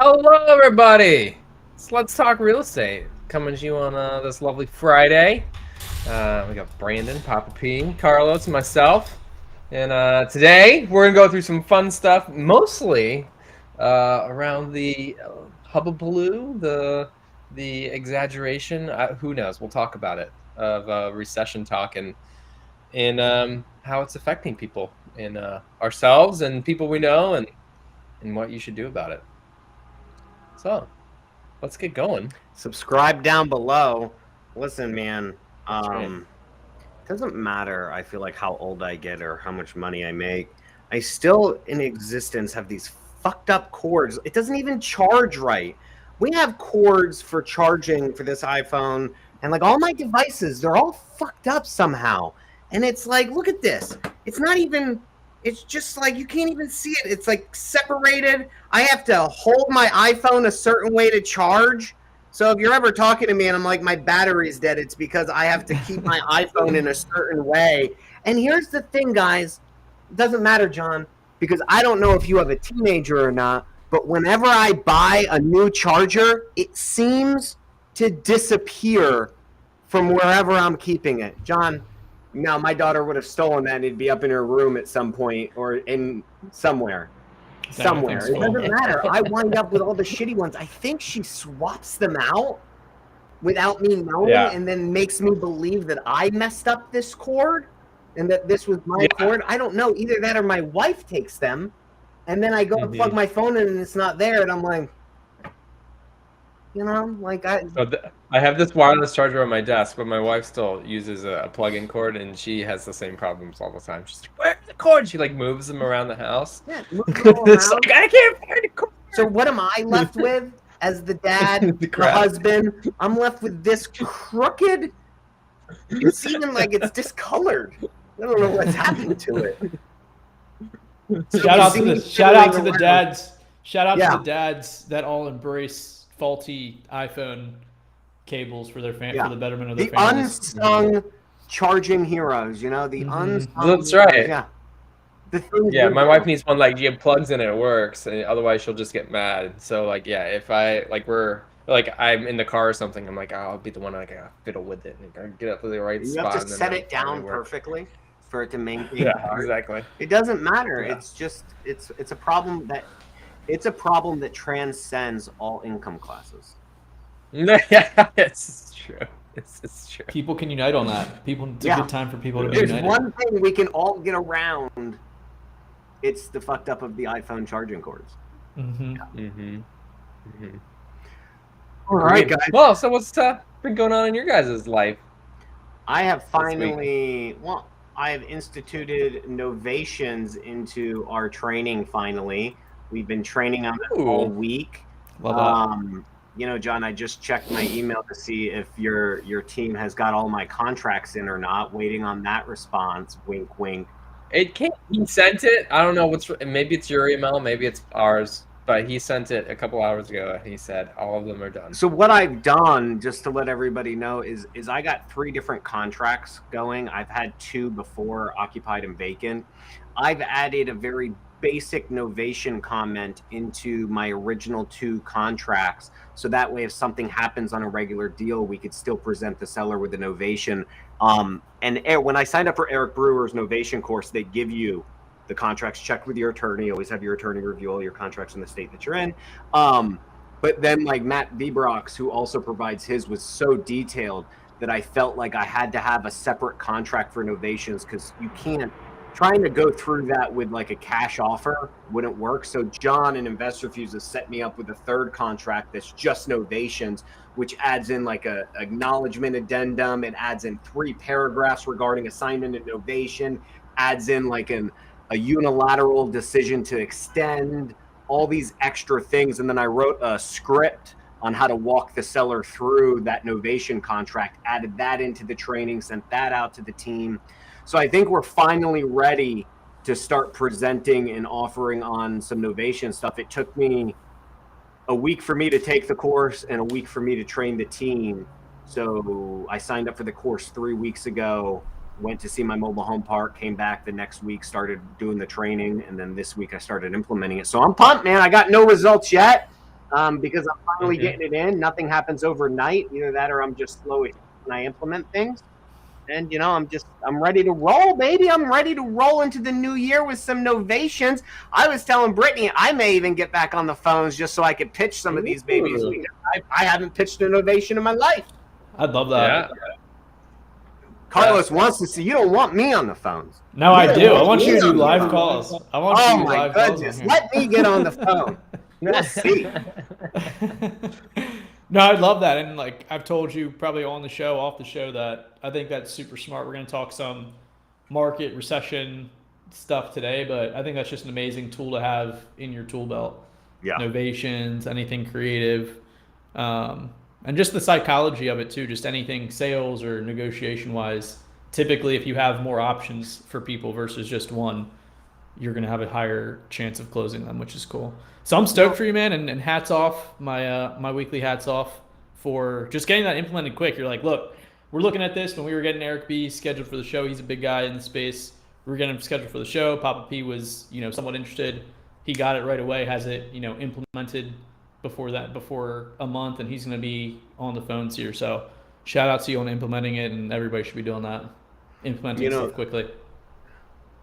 Hello, everybody. Let's talk real estate. Coming to you on this lovely Friday. We got Brandon, Papa P, Carlos, and myself. And today we're gonna go through some fun stuff, mostly around the hubbubaloo, the exaggeration. Who knows? We'll talk about it of recession talk and how it's affecting people and ourselves and people we know and what you should do about it. So. Let's get going. Subscribe down below. Listen, man, Right. doesn't matter, I feel like, how old I get or how much money I make. I still, in existence, have these fucked up cords. It doesn't even charge right. We have cords for charging for this iPhone, and like all my devices, they're all fucked up somehow. And it's like, look at this. It's not even, it's just like you can't even see it. It's like separated. I have to hold my iPhone a certain way to charge. So if you're ever talking to me and I'm like, my battery's dead, it's because I have to keep my iPhone in a certain way. And here's the thing, guys. It doesn't matter, John, because I don't know if you have a teenager or not, but whenever I buy a new charger, it seems to disappear from wherever I'm keeping it. John, now my daughter would have stolen that and it'd be up in her room at some point or in somewhere. Somewhere. It doesn't matter. I wind up with all the shitty ones. I think she swaps them out without me knowing and then makes me believe that I messed up this cord and that this was my cord. I don't know. Either that or my wife takes them and then I go to plug my phone in and it's not there and I'm like, you know, like I have this wireless charger on my desk, but my wife still uses a plug-in cord, and she has the same problems all the time. She's like, "Where's the cord?" She like moves them around the house. Yeah, moves them all around. Like, I can't find the cord. So what am I left with as the dad, the husband? I'm left with this crooked. It's even like it's discolored. I don't know what's happened to it. Shout out to the dads. Shout out to the dads that all embrace faulty iPhone cables for their for the betterment of their families. The unsung charging heroes, you know, the unsung. That's right. Yeah. My wife needs one like you have plugs in it works, and otherwise she'll just get mad. So like if I I'm in the car or something, I'm like, I'll be the one like fiddle with it and get up to the right spot. You have to set it down perfectly for it to maintain. Yeah, exactly. It doesn't matter. Yeah. It's just it's a problem that transcends all income classes. Yeah, it's true. It's true. People can unite on that. It's a good time for people to be united. There's one thing we can all get around. It's the fucked up of the iPhone charging cords. All right, guys. Well, so what's been going on in your guys' life? I have finally, I have instituted novations into our training finally. We've been training on it all week. Love that. You know, John, I just checked my email to see if your team has got all my contracts in or not. Waiting on that response. Wink, wink. He sent it. I don't know maybe it's your email, maybe it's ours, but he sent it a couple hours ago and he said all of them are done. So what I've done, just to let everybody know, is I got 3 different contracts going. I've had 2 before, occupied and vacant. I've added a very basic novation comment into my original 2 contracts. So that way, if something happens on a regular deal, we could still present the seller with a novation. And when I signed up for Eric Brewer's novation course, they give you the contracts checked with your attorney. Always have your attorney review all your contracts in the state that you're in. But then like Matt Vibrox, who also provides his, was so detailed that I felt like I had to have a separate contract for novations because you can't. Trying to go through that with like a cash offer wouldn't work. So John and Investor Fuse has set me up with a 3rd contract that's just novations, which adds in like a acknowledgement addendum. It adds in 3 paragraphs regarding assignment and novation, adds in like a unilateral decision to extend, all these extra things. And then I wrote a script on how to walk the seller through that novation contract, added that into the training, sent that out to the team. So I think we're finally ready to start presenting and offering on some novation stuff. It took me a week for me to take the course and a week for me to train the team. So I signed up for the course 3 weeks ago, went to see my mobile home park, came back the next week, started doing the training, and then this week I started implementing it. So I'm pumped, man. I got no results yet, because I'm finally getting it in. Nothing happens overnight. Either that or I'm just slow when I implement things. And, I'm ready to roll, baby. I'm ready to roll into the new year with some novations. I was telling Brittany I may even get back on the phones just so I could pitch some of these babies. I haven't pitched a novation in my life. I'd love that. Yeah. Carlos wants to see. You don't want me on the phones. No, I do. I want you to do live calls. I want you to do live calls. Goodness. Let me get on the phone. We'll see. No, I love that. And like I've told you probably on the show, off the show, that I think that's super smart. We're going to talk some market recession stuff today, but I think that's just an amazing tool to have in your tool belt. Yeah. Novations, anything creative, and just the psychology of it too, just anything sales or negotiation wise. Typically, if you have more options for people versus just one, you're going to have a higher chance of closing them, which is cool. So I'm stoked for you, man, and hats off, my weekly hats off for just getting that implemented quick. You're like, look, we're looking at this when we were getting Eric B scheduled for the show. He's a big guy in the space. We were getting him scheduled for the show. Papa P was, somewhat interested. He got it right away, has it, implemented before a month, and he's going to be on the phones here. So shout out to you on implementing it, and everybody should be doing that, implementing stuff quickly.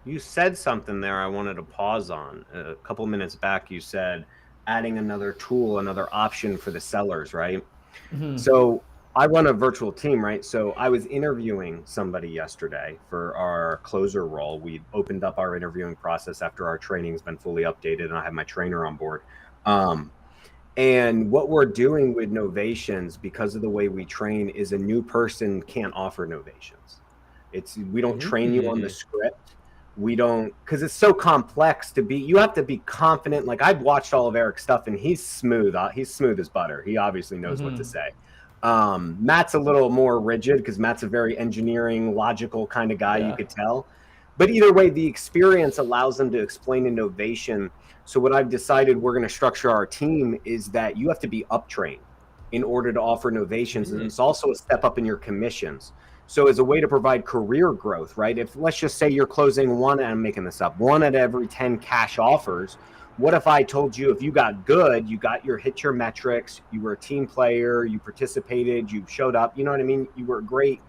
You said something there I wanted to pause on. A couple minutes back, you said adding another tool, another option for the sellers, right? Mm-hmm. So I run a virtual team, right? So I was interviewing somebody yesterday for our closer role. We opened up our interviewing process after our training's been fully updated, and I have my trainer on board. And what we're doing with novations, because of the way we train, is a new person can't offer novations. We don't train you on the script. We don't, because it's so complex you have to be confident. Like I've watched all of Eric's stuff and he's smooth. He's smooth as butter. He obviously knows what to say. Matt's a little more rigid because Matt's a very engineering, logical kind of guy, you could tell. But either way, the experience allows them to explain innovation. So what I've decided we're going to structure our team is that you have to be up-trained in order to offer novations. And it's also a step up in your commissions. So as a way to provide career growth, right? If let's just say you're closing one, and I'm making this up, 1 out of every 10 cash offers. What if I told you if you got good, you hit your metrics, you were a team player, you participated, you showed up, you know what I mean? You were a great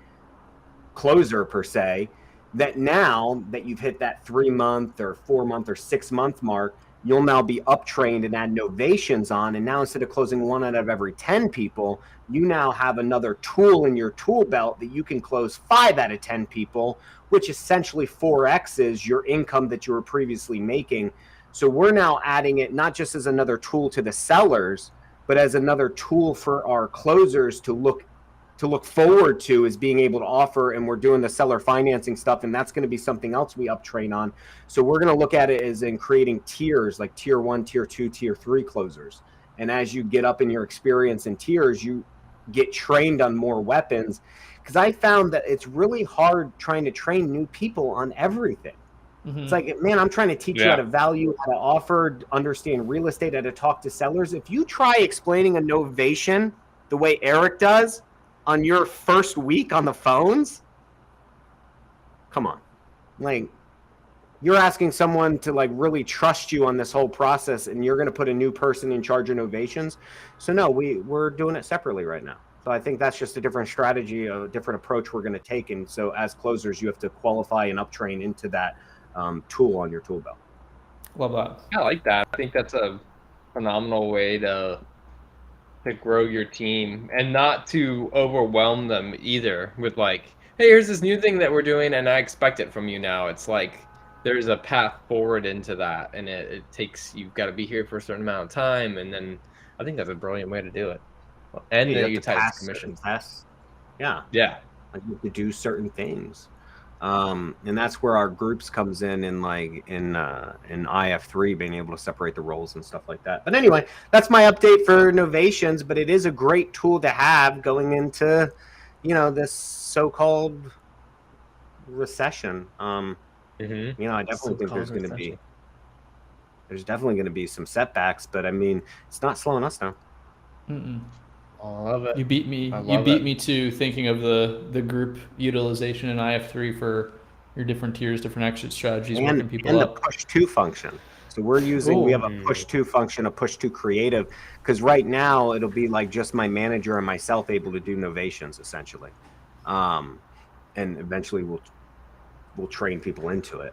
closer per se, that now that you've hit that 3-month or 4-month or 6-month mark, you'll now be up-trained and add novations on. And now instead of closing 1 out of every 10 people, you now have another tool in your tool belt that you can close 5 out of 10 people, which essentially 4X's your income that you were previously making. So we're now adding it not just as another tool to the sellers, but as another tool for our closers to look forward to, is being able to offer. And we're doing the seller financing stuff, and that's going to be something else we up-train on. So we're going to look at it as in creating tiers, like tier 1, tier 2, tier 3 closers. And as you get up in your experience in tiers, you get trained on more weapons, because I found that it's really hard trying to train new people on everything. It's like, man, I'm trying to teach you how to value, how to offer, understand real estate, how to talk to sellers. If you try explaining a novation the way Eric does on your first week on the phones, come on. Like, you're asking someone to like really trust you on this whole process, and you're going to put a new person in charge of novations. So no, we're doing it separately right now. So I think that's just a different strategy, a different approach we're going to take. And so as closers, you have to qualify and up-train into that tool on your tool belt. Love that. I like that. I think that's a phenomenal way to grow your team, and not to overwhelm them either with like, hey, here's this new thing that we're doing and I expect it from you now. It's like there's a path forward into that, and it takes, you've got to be here for a certain amount of time, and then I think that's a brilliant way to do it. And then you tie commissions. Yeah. Like you have to do certain things. And that's where our groups comes in IF3, being able to separate the roles and stuff like that. But anyway, that's my update for novations, but it is a great tool to have going into, this so-called recession. I definitely think there's definitely going to be some setbacks, but I mean, it's not slowing us down. I love it. You beat me. You beat me to thinking of the group utilization in IF3 for your different tiers, different exit strategies, working people and up. the push to function. So we have a push to function, a push to creative, because right now it'll be like just my manager and myself able to do novations essentially, and eventually we'll train people into it,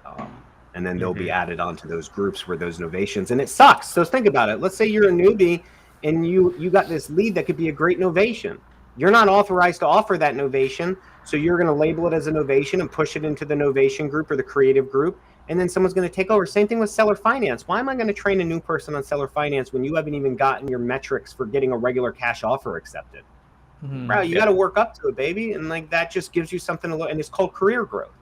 and then they'll be added onto those groups where those novations. And it sucks. So think about it. Let's say you're a newbie and you got this lead that could be a great novation. You're not authorized to offer that novation, so you're going to label it as a novation and push it into the novation group or the creative group, and then someone's going to take over. Same thing with seller finance. Why am I going to train a new person on seller finance when you haven't even gotten your metrics for getting a regular cash offer accepted? Bro, you got to work up to it, baby. And like that just gives you something to look, and it's called career growth.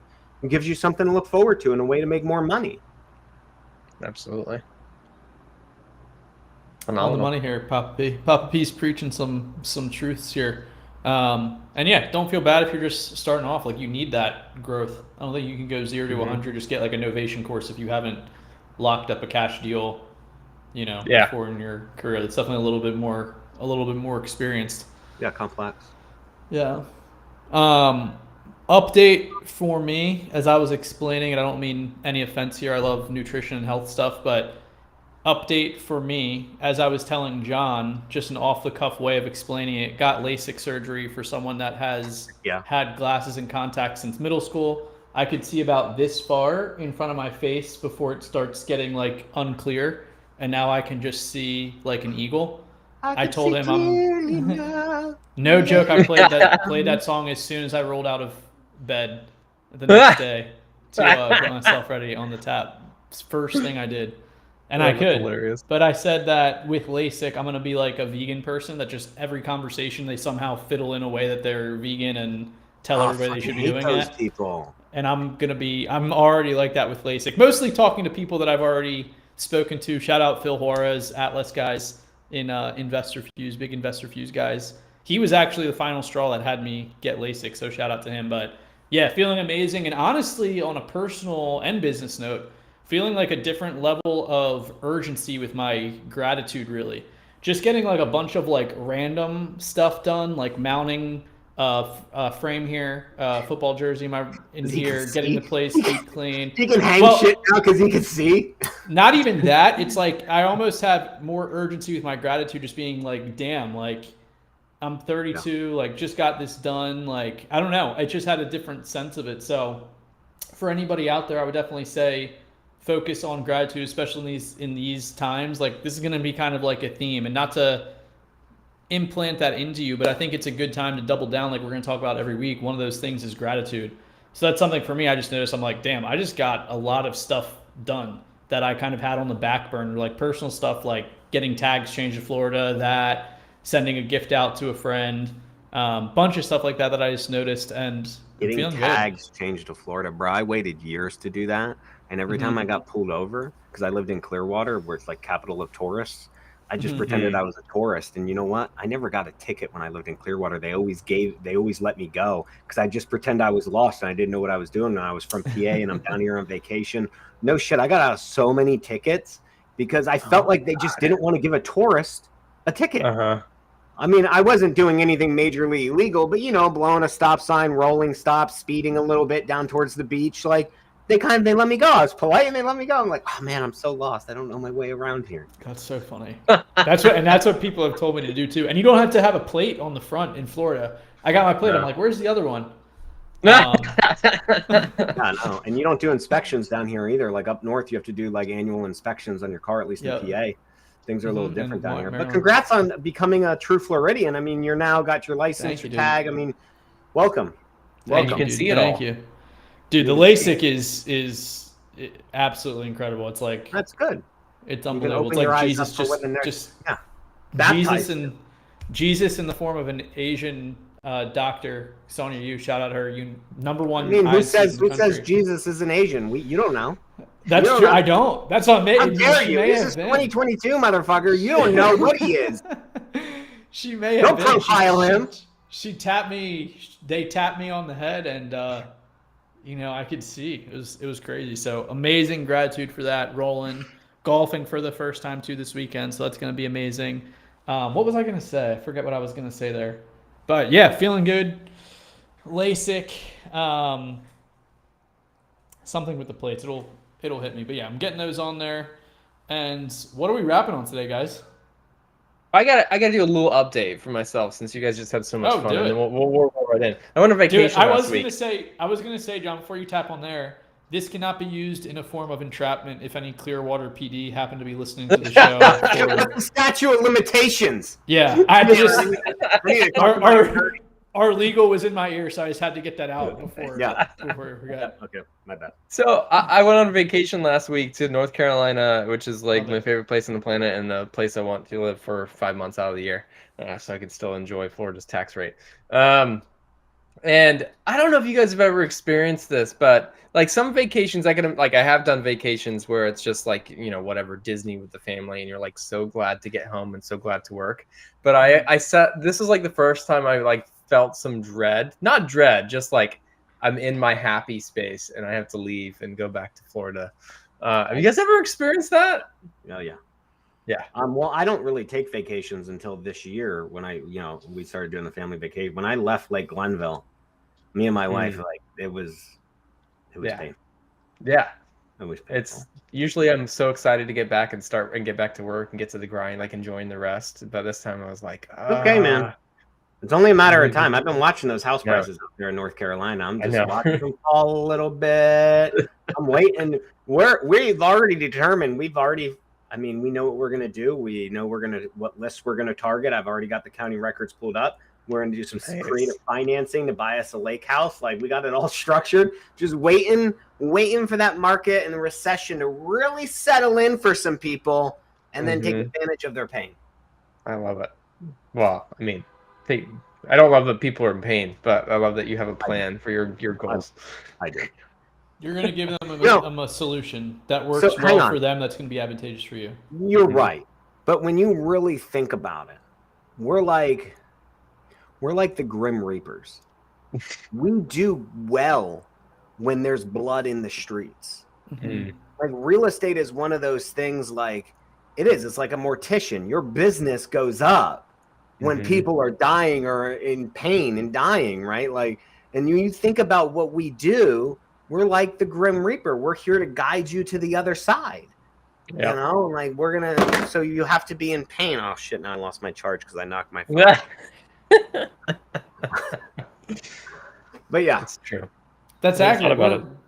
It gives you something to look forward to and a way to make more money. Absolutely. On the money here, Papa P. Papa P's preaching some truths here. And yeah, don't feel bad if you're just starting off. Like, you need that growth. I don't think you can go 0 to 100, just get like a novation course if you haven't locked up a cash deal, before in your career. It's definitely a little bit more experienced. Yeah, complex. Yeah. Update for me, as I was explaining, and I don't mean any offense here. I love nutrition and health stuff, but update for me, as I was telling John, just an off-the-cuff way of explaining it, got LASIK surgery for someone that has had glasses and contacts since middle school. I could see about this far in front of my face before it starts getting like unclear, and now I can just see like an eagle. I told him I'm no joke. I played that song as soon as I rolled out of bed the next day to get myself ready on the tap. It's the first thing I did. And I could, hilarious. But I said that with LASIK, I'm going to be like a vegan person that just every conversation they somehow fiddle in a way that they're vegan and tell everybody they should be doing it. People. And I'm already like that with LASIK. Mostly talking to people that I've already spoken to. Shout out Phil Juarez, Atlas guys in Investor Fuse, big Investor Fuse guys. He was actually the final straw that had me get LASIK, so shout out to him. But yeah, feeling amazing. And honestly, on a personal and business note, feeling like a different level of urgency with my gratitude, really. Just getting like a bunch of like random stuff done, like mounting a frame here, football jersey in here, getting the place deep clean. He can hang shit now because he can see. Not even that. It's like I almost have more urgency with my gratitude, just being like, damn, like I'm 32, like just got this done. Like, I don't know. I just had a different sense of it. So for anybody out there, I would definitely say focus on gratitude, especially in these times. Like, this is going to be kind of like a theme, and not to implant that into you, but I think it's a good time to double down. Like we're going to talk about every week. One of those things is gratitude. So that's something for me. I just noticed, I'm like, damn, I just got a lot of stuff done that I kind of had on the back burner, like personal stuff, like getting tags changed to Florida, that sending a gift out to a friend, bunch of stuff like that I just noticed. And getting tags changed to Florida, bro. I waited years to do that. And every time I got pulled over, because I lived in Clearwater, where it's like capital of tourists, I just pretended I was a tourist. And you know what? I never got a ticket when I lived in Clearwater. They always let me go because I just pretend I was lost and I didn't know what I was doing. And I was from PA and I'm down here on vacation. No shit. I got out of so many tickets because I felt like they just didn't want to give a tourist a ticket. I mean, I wasn't doing anything majorly illegal, but blowing a stop sign, rolling stops, speeding a little bit down towards the beach, like. They let me go. I was polite and they let me go. I'm like, oh man, I'm so lost. I don't know my way around here. That's so funny. That's what people have told me to do too. And you don't have to have a plate on the front in Florida. I got my plate. No. I'm like, where's the other one? No. And you don't do inspections down here either. Like up north, you have to do like annual inspections on your car, at least in PA. Things are a little different down here. Maryland. But congrats on becoming a true Floridian. I mean, you're now got your license, your tag. I mean, welcome. And you can see it all. Thank you. Dude, the LASIK is absolutely incredible. It's like that's good. It's unbelievable. It's like Jesus Jesus in the form of an Asian doctor. Sonia Yu, shout out her. You number one. I mean, who says Jesus is an Asian? You don't know. That's true. I don't. That's what How dare you? This is 2022, motherfucker. You don't know what he is. She may have. Don't profile him. She tapped me. They tapped me on the head and. I could see it was crazy. So amazing gratitude for that. Rolling, golfing for the first time too this weekend. So that's going to be amazing. What was I going to say? I forget what I was going to say there, but yeah, feeling good. LASIK, something with the plates. It'll hit me, but yeah, I'm getting those on there. And what are we wrapping on today, guys? I gotta do a little update for myself since you guys just had so much fun, Do and it. then we'll roll right in. I went on Do it. vacation I last was week. gonna say, John, before you tap on there, this cannot be used in a form of entrapment if any Clearwater PD happen to be listening to the show. Statute of limitations. Yeah, I had to just. I need to talk to my attorney. Our legal was in my ear, so I just had to get that out before. Yeah. Before we forgot. Okay, my bad. So I went on vacation last week to North Carolina, which is like my favorite place on the planet and the place I want to live for 5 months out of the year, so I can still enjoy Florida's tax rate. And I don't know if you guys have ever experienced this, but like some vacations, I have done vacations where it's just like, you know, whatever, Disney with the family, and you're like so glad to get home and so glad to work. But this is like the first time I like felt some dread, not dread, just like I'm in my happy space and I have to leave and go back to Florida. Have you guys ever experienced that? Oh yeah. Yeah. Well, I don't really take vacations until this year when we started doing the family vacation. When I left Lake Glenville, me and my wife, like it was painful. Yeah. It was painful. It's usually I'm so excited to get back and get back to work and get to the grind, like enjoying the rest. But this time I was like, okay, man. It's only a matter of time. I've been watching those house prices up there in North Carolina. I'm just watching them fall a little bit. I'm waiting. We've already determined. We know what we're gonna do. We know what lists we're gonna target. I've already got the county records pulled up. We're gonna do some creative financing to buy us a lake house. Like we got it all structured. Just waiting for that market and the recession to really settle in for some people, and then take advantage of their pain. I love it. Well, I mean, I don't love that people are in pain, but I love that you have a plan for your goals. I do. You're going to give them a solution that works well for them. That's going to be advantageous for you. You're right, but when you really think about it, we're like the Grim Reapers. We do well when there's blood in the streets. Mm-hmm. Like real estate is one of those things. Like it's like a mortician. Your business goes up when people are dying or in pain and dying, right? Like, and you think about what we do, we're like the Grim Reaper. We're here to guide you to the other side. Yep. You know, like so you have to be in pain. Oh shit, now I lost my charge because I knocked my phone. But yeah, that's true. That's accurate.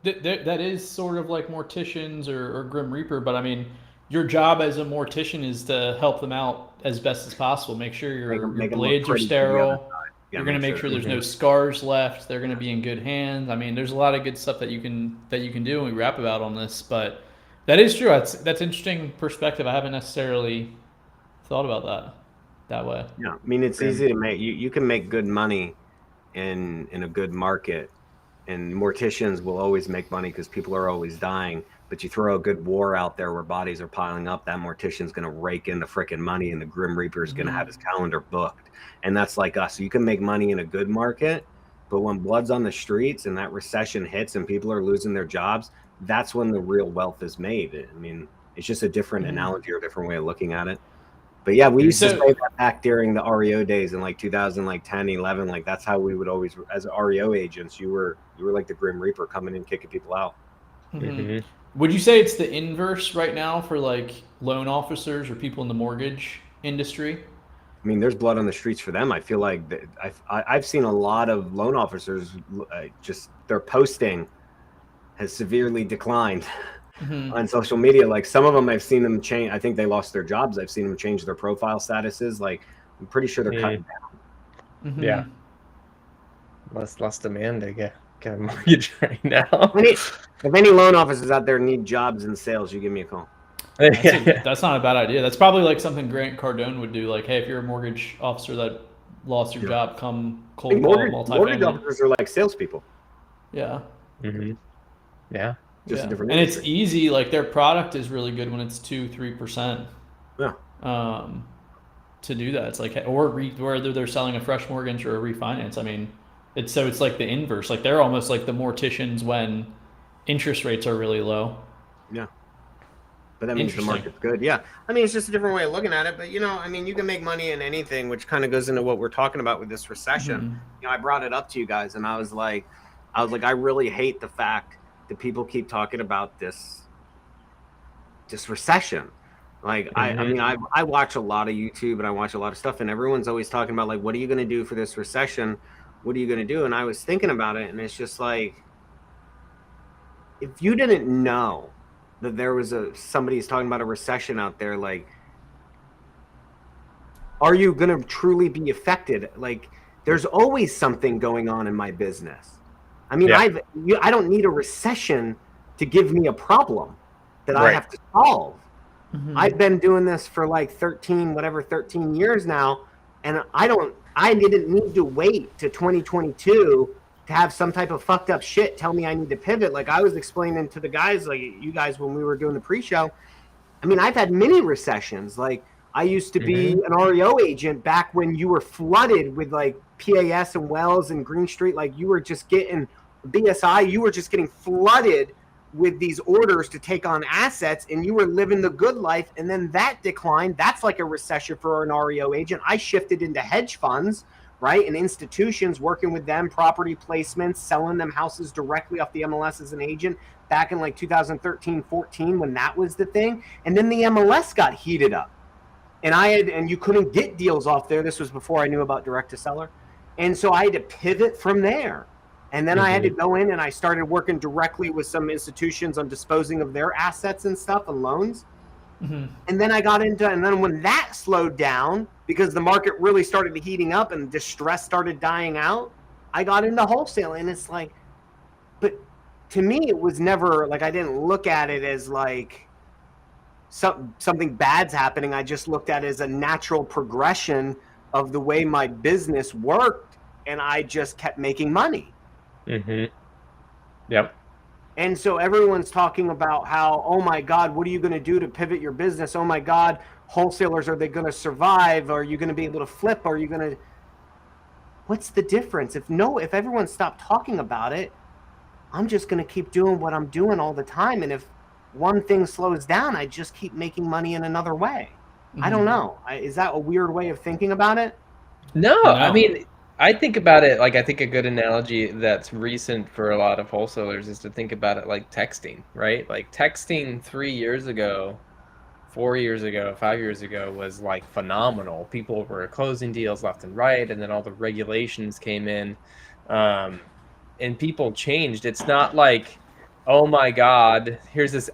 That is sort of like morticians or Grim Reaper, but I mean, your job as a mortician is to help them out as best as possible. Make sure your blades are sterile. You're going to make sure there's no scars left. They're going to be in good hands. I mean, there's a lot of good stuff that you can do, and we rap about on this. But that is true. That's interesting perspective. I haven't necessarily thought about that way. Yeah, I mean, it's easy to make. You can make good money in a good market, and morticians will always make money because people are always dying. But you throw a good war out there where bodies are piling up, that mortician's going to rake in the freaking money, and the Grim Reaper is going to have his calendar booked. And that's like us. So you can make money in a good market, but when blood's on the streets and that recession hits and people are losing their jobs, that's when the real wealth is made. I mean, it's just a different analogy or a different way of looking at it. But yeah, we used to say that back during the REO days in like 2010, 11. Like that's how we would always, as REO agents, you were like the Grim Reaper coming in, kicking people out. Mm-hmm. Would you say it's the inverse right now for like loan officers or people in the mortgage industry? I mean, there's blood on the streets for them. I feel like I've seen a lot of loan officers just their posting has severely declined on social media. Like some of them, I've seen them change. I think they lost their jobs. I've seen them change their profile statuses. Like I'm pretty sure they're cutting down. Mm-hmm. Yeah, less demand to get a mortgage right now. If any loan officers out there need jobs in sales, you give me a call. That's not a bad idea. That's probably like something Grant Cardone would do. Like, hey, if you're a mortgage officer that lost your job, come cold call multifamily. Mortgage officers are like salespeople. Yeah. Mm-hmm. Yeah. Just a different. And it's easy. Like their product is really good when it's 2-3%. Yeah. To do that, it's like whether they're selling a fresh mortgage or a refinance. I mean, it's like the inverse. Like they're almost like the morticians when interest rates are really low. Yeah. But that means the market's good. Yeah. I mean, it's just a different way of looking at it. But, you know, I mean, you can make money in anything, which kind of goes into what we're talking about with this recession. Mm-hmm. You know, I brought it up to you guys and I was like, I really hate the fact that people keep talking about this recession. Like I mean I watch a lot of YouTube and I watch a lot of stuff, and everyone's always talking about like, what are you going to do for this recession? What are you going to do? And I was thinking about it, and it's just like, if you didn't know that there was somebody's talking about a recession out there, like, are you going to truly be affected? Like, there's always something going on in my business. I mean, Yeah. I don't need a recession to give me a problem that I Right. have to solve. Mhm. I've been doing this for like 13 years now, and I didn't need to wait to 2022 to have some type of fucked up shit tell me I need to pivot. Like I was explaining to the guys, like you guys, when we were doing the pre-show, I mean, I've had mini recessions. Like I used to be an REO agent back when you were flooded with like PAS and Wells and Green Street. Like you were just getting BSI, you were just getting flooded with these orders to take on assets, and you were living the good life. And then that declined. That's like a recession for an REO agent. I shifted into hedge funds, right? And institutions, working with them, property placements, selling them houses directly off the MLS as an agent back in like 2013, 14, when that was the thing. And then the MLS got heated up. And you couldn't get deals off there. This was before I knew about direct to seller. And so I had to pivot from there. And then I had to go in and I started working directly with some institutions on disposing of their assets and stuff and loans. And then I got into, and then when that slowed down, because the market really started heating up and distress started dying out, I got into wholesale. And it's like, but to me, it was never like, I didn't look at it as like something bad's happening. I just looked at it as a natural progression of the way my business worked. And I just kept making money. Yep. And so everyone's talking about how, oh my God, what are you going to do to pivot your business? Oh my God, wholesalers, are they going to survive? Are you going to be able to flip? Are you going to, what's the difference? If everyone stopped talking about it, I'm just going to keep doing what I'm doing all the time. And if one thing slows down, I just keep making money in another way. I don't know. Is that a weird way of thinking about it? No, I mean, I think about it like, I think a good analogy that's recent for a lot of wholesalers is to think about it like texting, right? Like texting 3 years ago, 4 years ago, 5 years ago was like phenomenal. People were closing deals left and right, and then all the regulations came in, and people changed. It's not like, oh my God, here's this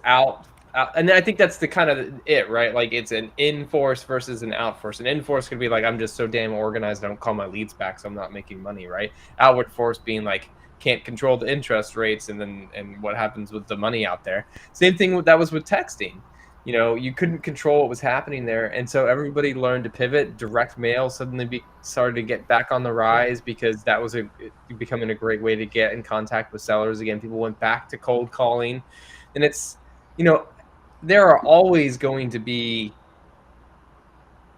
and I think that's the kind of it, right? Like it's an in-force versus an out-force. An in-force could be like, I'm just so damn organized, I don't call my leads back, so I'm not making money, right? Outward force being like, can't control the interest rates and what happens with the money out there. Same thing that was with texting. You know, you couldn't control what was happening there, and so everybody learned to pivot. Direct mail suddenly started to get back on the rise because that was becoming a great way to get in contact with sellers again. People went back to cold calling, and it's, you know, there are always going to be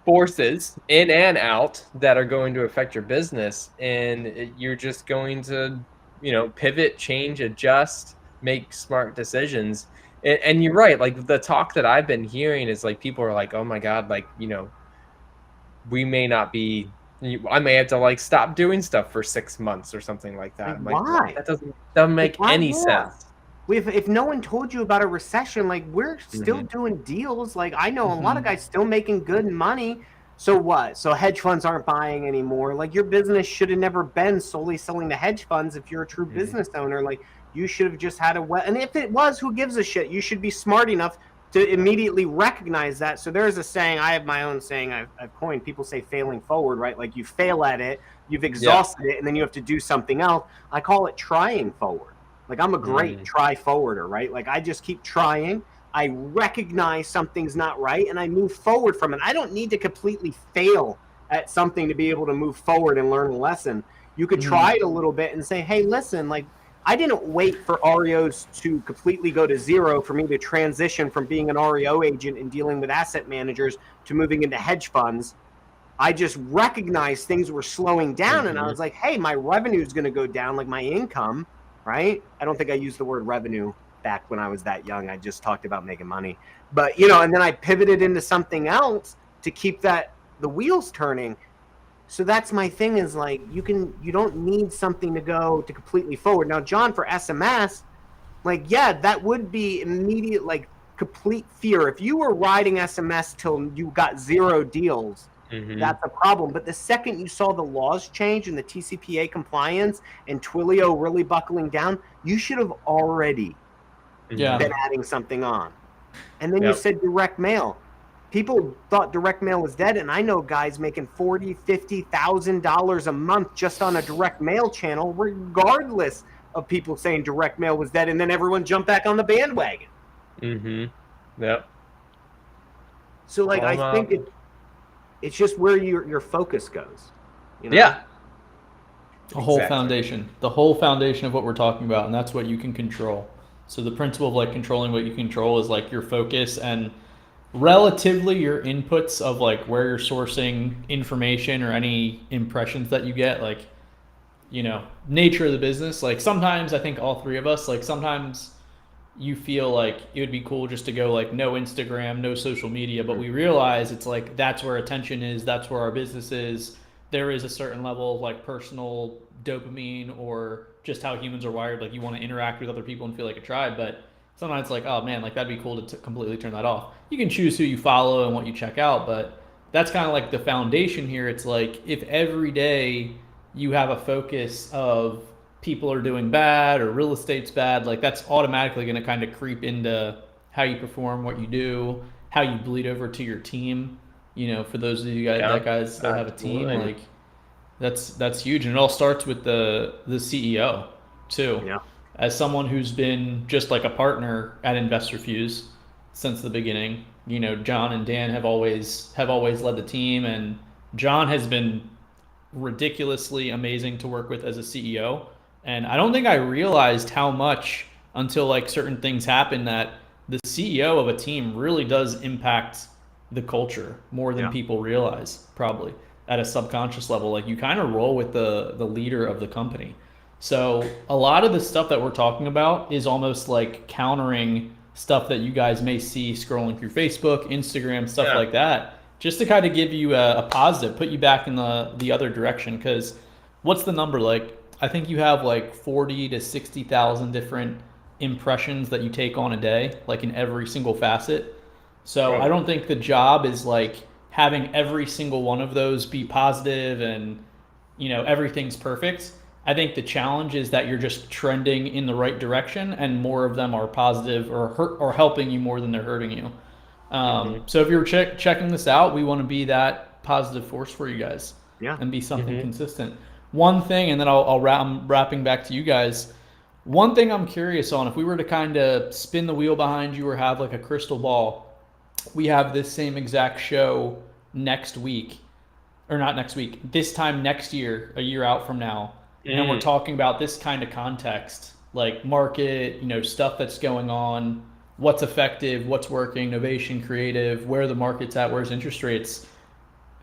forces in and out that are going to affect your business, and you're just going to, you know, pivot, change, adjust, make smart decisions. And you're right, like the talk that I've been hearing is like, people are like, oh my God, like, you know, we may not be, I may have to like stop doing stuff for 6 months or something like that. Like, I'm like, why? that doesn't make any sense. If no one told you about a recession, like we're still doing deals. Like I know a lot of guys still making good money. So what? So hedge funds aren't buying anymore. Like your business should have never been solely selling to hedge funds. If you're a true business owner, like you should have just had and if it was, who gives a shit? You should be smart enough to immediately recognize that. So there's a saying, I have my own saying I've coined. People say failing forward, right? Like you fail at it, you've exhausted it, and then you have to do something else. I call it trying forward. Like I'm a great try forwarder, right? Like I just keep trying. I recognize something's not right and I move forward from it. I don't need to completely fail at something to be able to move forward and learn a lesson. You could try it a little bit and say, hey, listen, like I didn't wait for REOs to completely go to zero for me to transition from being an REO agent and dealing with asset managers to moving into hedge funds. I just recognized things were slowing down and I was like, hey, my revenue is going to go down, like my income. Right? I don't think I used the word revenue back when I was that young. I just talked about making money. But, you know, and then I pivoted into something else to keep the wheels turning. So that's my thing is like, you don't need something to go to completely forward. Now, John, for SMS, like, yeah, that would be immediate. Like complete fear. If you were riding SMS till you got 0 deals, that's a problem. But the second you saw the laws change and the TCPA compliance and Twilio really buckling down, you should have already been adding something on. And then you said direct mail. People thought direct mail was dead, and I know guys making $40,000, $50,000 a month just on a direct mail channel, regardless of people saying direct mail was dead, and then everyone jumped back on the bandwagon. Yep. So, like, I think it's just where your focus goes. You know? Yeah. The whole foundation of what we're talking about, and that's what you can control. So the principle of like controlling what you control is like your focus and relatively your inputs of like where you're sourcing information or any impressions that you get, like, you know, nature of the business. Like sometimes I think all three of us, like sometimes you feel like it would be cool just to go like no Instagram, no social media, but we realize it's like that's where attention is, that's where our business is. There is a certain level of like personal dopamine or just how humans are wired. Like you want to interact with other people and feel like a tribe, but sometimes it's like, oh man, like that'd be cool to completely turn that off. You can choose who you follow and what you check out, but that's kind of like the foundation here. It's like if every day you have a focus of people are doing bad or real estate's bad, like that's automatically going to kind of creep into how you perform, what you do, how you bleed over to your team. You know, for those of you guys that have a team, like that's huge. And it all starts with the CEO too. Yeah. As someone who's been just like a partner at Investor Fuse since the beginning, you know, John and Dan have always led the team, and John has been ridiculously amazing to work with as a CEO. And I don't think I realized how much until like certain things happen that the CEO of a team really does impact the culture more than people realize, probably at a subconscious level. Like you kind of roll with the leader of the company. So a lot of the stuff that we're talking about is almost like countering stuff that you guys may see scrolling through Facebook, Instagram, stuff like that, just to kind of give you a positive, put you back in the other direction. Because what's the number? Like I think you have like 40 to 60,000 different impressions that you take on a day, like in every single facet. So I don't think the job is like having every single one of those be positive and, you know, everything's perfect. I think the challenge is that you're just trending in the right direction and more of them are positive or helping you more than they're hurting you. So if you're checking this out, we want to be that positive force for you guys and be something consistent. One thing, and then I'm wrapping back to you guys. One thing I'm curious on, if we were to kind of spin the wheel behind you or have like a crystal ball, we have this same exact show next week, or not next week, this time next year, a year out from now. And we're talking about this kind of context, like market, you know, stuff that's going on, what's effective, what's working, innovation, creative, where the market's at, where's interest rates.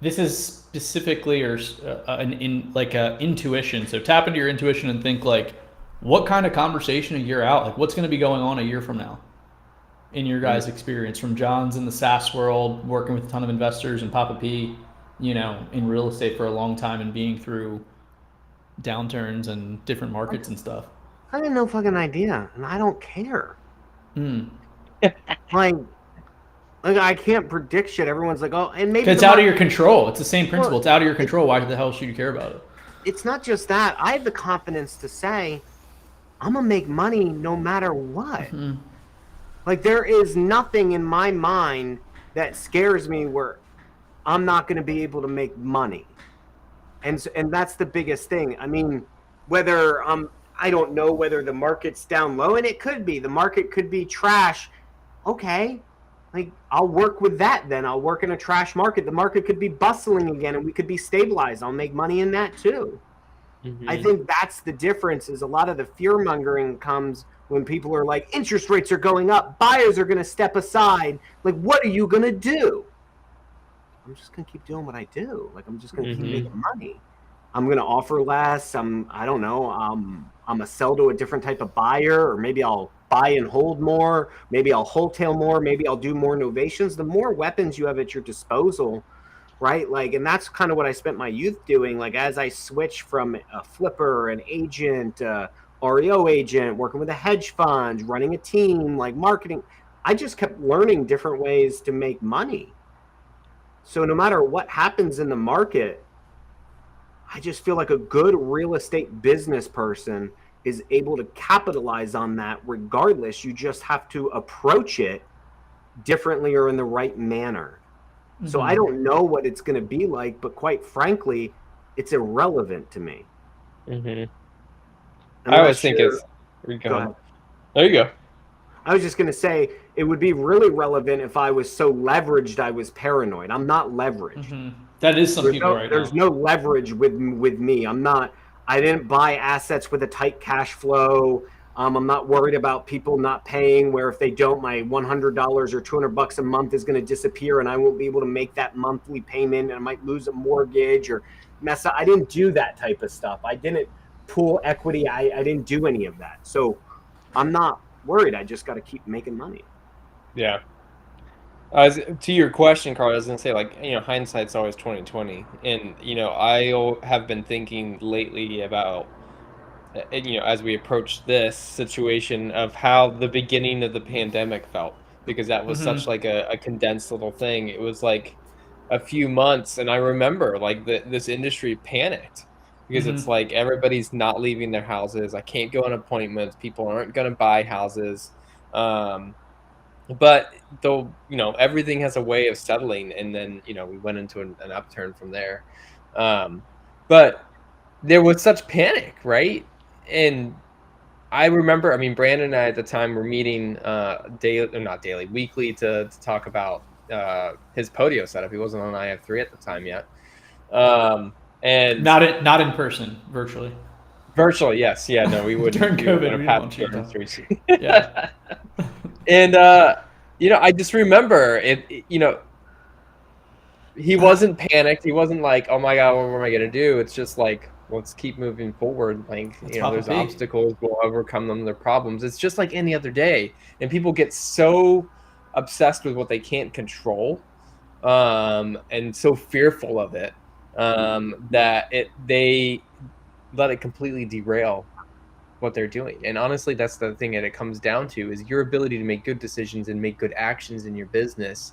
This is specifically an intuition. So tap into your intuition and think like, what kind of conversation a year out, like what's going to be going on a year from now in your guys' experience, from John's in the SaaS world, working with a ton of investors, and Papa P, you know, in real estate for a long time and being through downturns and different markets and stuff. I have no fucking idea, and I don't care. like I can't predict shit. Everyone's like, oh, and maybe it's out of your control. It's the same principle. It's out of your control. Why the hell should you care about it? It's not just that. I have the confidence to say, I'm gonna make money no matter what. Like there is nothing in my mind that scares me where I'm not gonna be able to make money. And that's the biggest thing. I mean, whether I don't know whether the market's down low, and it could be. The market could be trash. Okay, like I'll work with that then. I'll work in a trash market. The market could be bustling again, and we could be stabilized. I'll make money in that too. I think that's the difference. Is a lot of the fear-mongering comes when people are like, interest rates are going up. Buyers are going to step aside. Like, what are you going to do? I'm just going to keep doing what I do. Like, I'm just going to keep making money. I'm going to offer less. I don't know. I'm going to sell to a different type of buyer, or maybe I'll buy and hold more. Maybe I'll wholesale more. Maybe I'll do more novations. The more weapons you have at your disposal, right? Like, and that's kind of what I spent my youth doing. Like, as I switched from a flipper, an agent, REO agent, working with a hedge fund, running a team, like marketing, I just kept learning different ways to make money. So no matter what happens in the market, I just feel like a good real estate business person is able to capitalize on that regardless. You just have to approach it differently or in the right manner. So I don't know what it's going to be like, but quite frankly, it's irrelevant to me. I Unless always think you're- it's. Go Go ahead. ahead. There you go. I was just going to say it would be really relevant if I was so leveraged I was paranoid. I'm not leveraged. That is some people right now. There's no leverage with me. I didn't buy assets with a tight cash flow. I'm not worried about people not paying, where if they don't, my $100 or $200 a month is going to disappear and I won't be able to make that monthly payment and I might lose a mortgage or mess up. I didn't do that type of stuff. I didn't pool equity. I didn't do any of that. So I'm not worried. I just got to keep making money. Yeah. To your question, Carl, I was gonna say, like, hindsight's always 2020, and I have been thinking lately about, as we approach this situation, of how the beginning of the pandemic felt, because that was such like a condensed little thing. It was like a few months, and I remember like this industry panicked because it's like everybody's not leaving their houses. I can't go on appointments. People aren't gonna buy houses. But though, everything has a way of settling, and then, we went into an upturn from there. But there was such panic, right? And I remember, I mean, Brandon and I at the time were meeting daily, or not daily, weekly to talk about his Podio setup. He wasn't on IF3 at the time yet. And not in person, virtually. Virtually, yes. Yeah, no, we wouldn't. During COVID, we didn't want to. Yeah. And I just remember it. He wasn't panicked. He wasn't like, "Oh my God, what am I gonna do?" It's just like, let's keep moving forward. Like, there's obstacles, we'll overcome them. They're problems. It's just like any other day, and people get so obsessed with what they can't control, and so fearful of it, that they let it completely derail what they're doing. And honestly, that's the thing that it comes down to, is your ability to make good decisions and make good actions in your business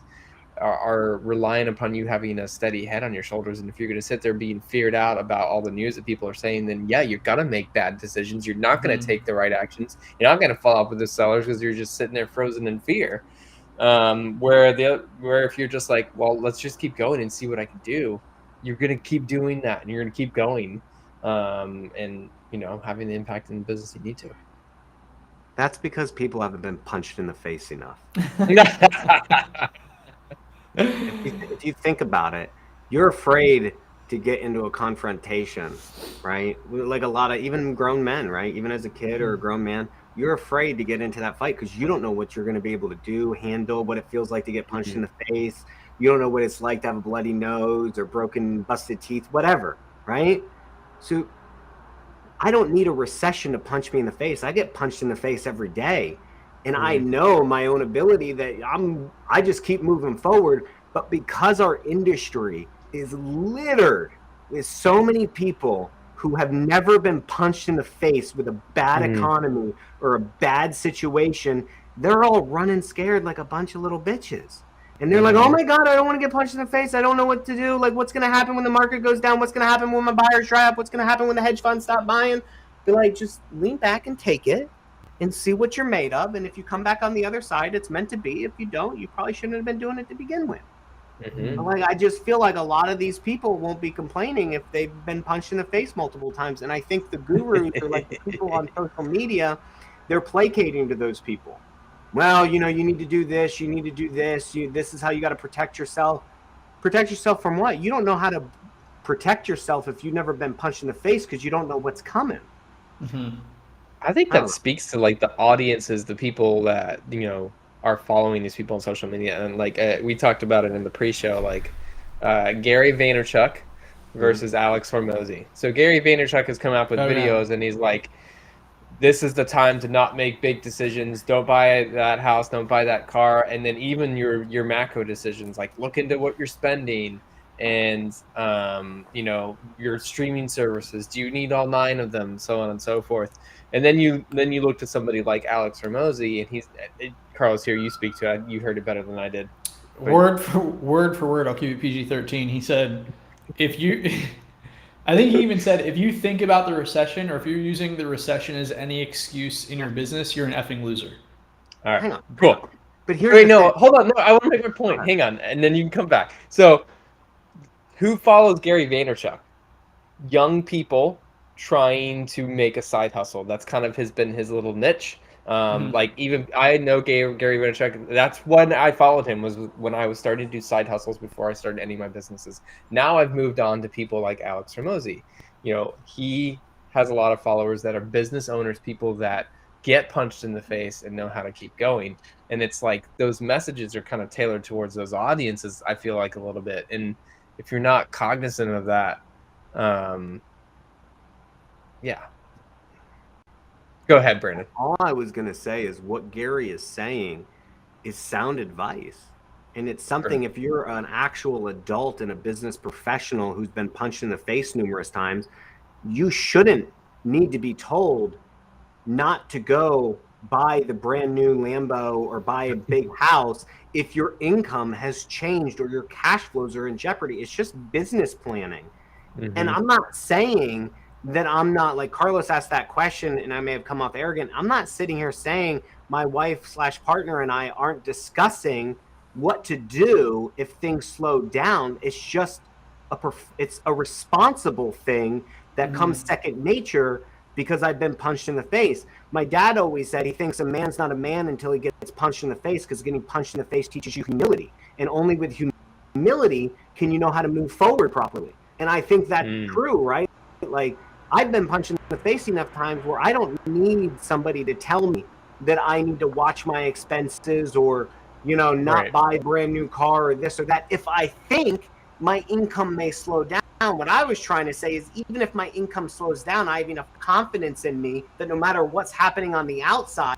are relying upon you having a steady head on your shoulders. And if you're going to sit there being feared out about all the news that people are saying, then yeah, you're going to make bad decisions. You're not going to take the right actions. You're not going to follow up with the sellers because you're just sitting there frozen in fear. Where if you're just like, well, let's just keep going and see what I can do, you're going to keep doing that, and you're going to keep going, and having the impact in the business you need to. That's because people haven't been punched in the face enough. If you think about it, you're afraid to get into a confrontation, right? Like a lot of even grown men, right? Even as a kid or a grown man, you're afraid to get into that fight because you don't know what you're going to be able to do, handle, what it feels like to get punched in the face. You don't know what it's like to have a bloody nose or busted teeth, whatever, right? So I don't need a recession to punch me in the face. I get punched in the face every day. And I know my own ability that I just keep moving forward. But because our industry is littered with so many people who have never been punched in the face with a bad economy or a bad situation, they're all running scared like a bunch of little bitches. And they're like, oh my God, I don't want to get punched in the face. I don't know what to do. Like, what's going to happen when the market goes down? What's going to happen when my buyers dry up? What's going to happen when the hedge funds stop buying? Be like, just lean back and take it and see what you're made of. And if you come back on the other side, it's meant to be. If you don't, you probably shouldn't have been doing it to begin with. Like, I just feel like a lot of these people won't be complaining if they've been punched in the face multiple times. And I think the gurus or like the people on social media, they're placating to those people. Well, you need to do this. You need to do this. This is how you got to protect yourself. Protect yourself from what? You don't know how to protect yourself if you've never been punched in the face because you don't know what's coming. I think that speaks to like the audiences, the people that are following these people on social media, and like we talked about it in the pre-show, like Gary Vaynerchuk versus Alex Hormozi. So Gary Vaynerchuk has come out with videos, and he's like, this is the time to not make big decisions. Don't buy that house. Don't buy that car. And then even your macro decisions, like look into what you're spending, and your streaming services. Do you need all 9 of them? So on and so forth. And then you look to somebody like Alex Hormozi, and Carlos, here you speak to it. You heard it better than I did. But... Word for word, I'll keep it PG-13. He said, if you, I think he even said, if you think about the recession or if you're using the recession as any excuse in your business, you're an effing loser. All right, Hang on. cool. But here's Wait, the no, thing. hold on. No, I want to make my point. Hang on, and then you can come back. So, who follows Gary Vaynerchuk? Young people trying to make a side hustle. That's kind of been his little niche. Like even I know Gary Vaynerchuk. That's when I followed him, was when I was starting to do side hustles before I started any of my businesses. Now I've moved on to people like Alex Hormozi. You know, he has a lot of followers that are business owners, people that get punched in the face and know how to keep going. And it's like those messages are kind of tailored towards those audiences, I feel like, a little bit. And if you're not cognizant of that, yeah. Go ahead, Brandon. All I was going to say is what Gary is saying is sound advice. And it's something, if you're an actual adult and a business professional who's been punched in the face numerous times, you shouldn't need to be told not to go buy the brand new Lambo or buy a big house if your income has changed or your cash flows are in jeopardy. It's just business planning. Mm-hmm. And I'm not saying that I'm not, like Carlos asked that question and I may have come off arrogant. I'm not sitting here saying my wife/partner and I aren't discussing what to do if things slow down. It's just it's a responsible thing that comes second nature because I've been punched in the face. My dad always said he thinks a man's not a man until he gets punched in the face, because getting punched in the face teaches you humility. And only with humility can you know how to move forward properly. And I think that's true, right? Like, I've been punched in the face enough times where I don't need somebody to tell me that I need to watch my expenses or, you know, not buy a brand new car or this or that. If I think my income may slow down, what I was trying to say is even if my income slows down, I have enough confidence in me that no matter what's happening on the outside,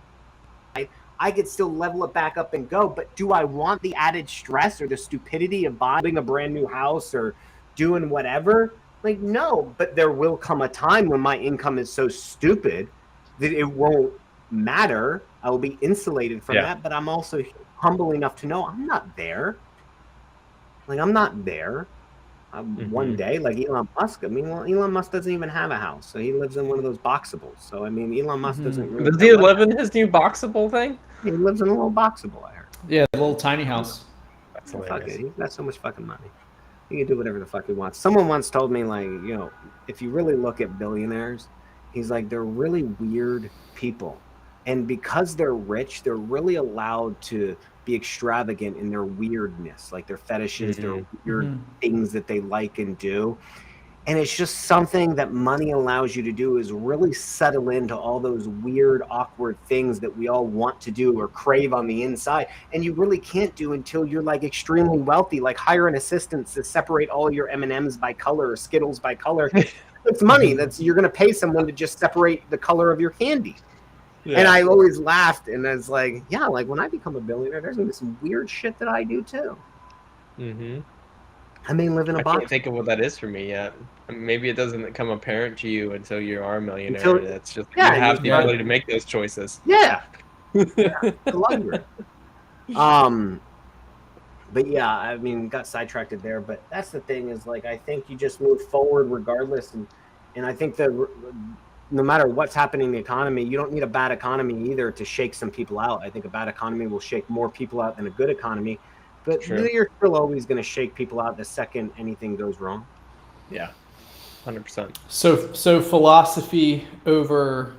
I could still level it back up and go. But do I want the added stress or the stupidity of buying a brand new house or doing whatever? Like, no, but there will come a time when my income is so stupid that it won't matter. I will be insulated from that, but I'm also humble enough to know I'm not there. Like, I'm not there. One day, like Elon Musk, I mean, well, Elon Musk doesn't even have a house. So he lives in one of those boxables. So, I mean, Elon Musk doesn't really... Does he live in his new boxable thing? He lives in a little boxable, I heard. Yeah, a little tiny house. That's hilarious. He's got so much fucking money. He can do whatever the fuck he wants. Someone once told me, like, you know, if you really look at billionaires, he's like, they're really weird people. And because they're rich, they're really allowed to be extravagant in their weirdness, like their fetishes, their weird things that they like and do. And it's just something that money allows you to do, is really settle into all those weird, awkward things that we all want to do or crave on the inside. And you really can't do until you're like extremely wealthy, like hire an assistant to separate all your M&Ms by color or Skittles by color. It's money. You're going to pay someone to just separate the color of your candy. Yeah. And I always laughed, and I was like, yeah, like when I become a billionaire, there's going to be some weird shit that I do too. I may live in a box. I can't think of what that is for me yet. Maybe it doesn't become apparent to you until you are a millionaire. That's just you have the ability to make those choices. Yeah. I love it. But yeah, I mean, got sidetracked there. But that's the thing, is like, I think you just move forward regardless. And I think that no matter what's happening in the economy, you don't need a bad economy either to shake some people out. I think a bad economy will shake more people out than a good economy. But you're still always going to shake people out the second anything goes wrong. Yeah, 100%. So philosophy over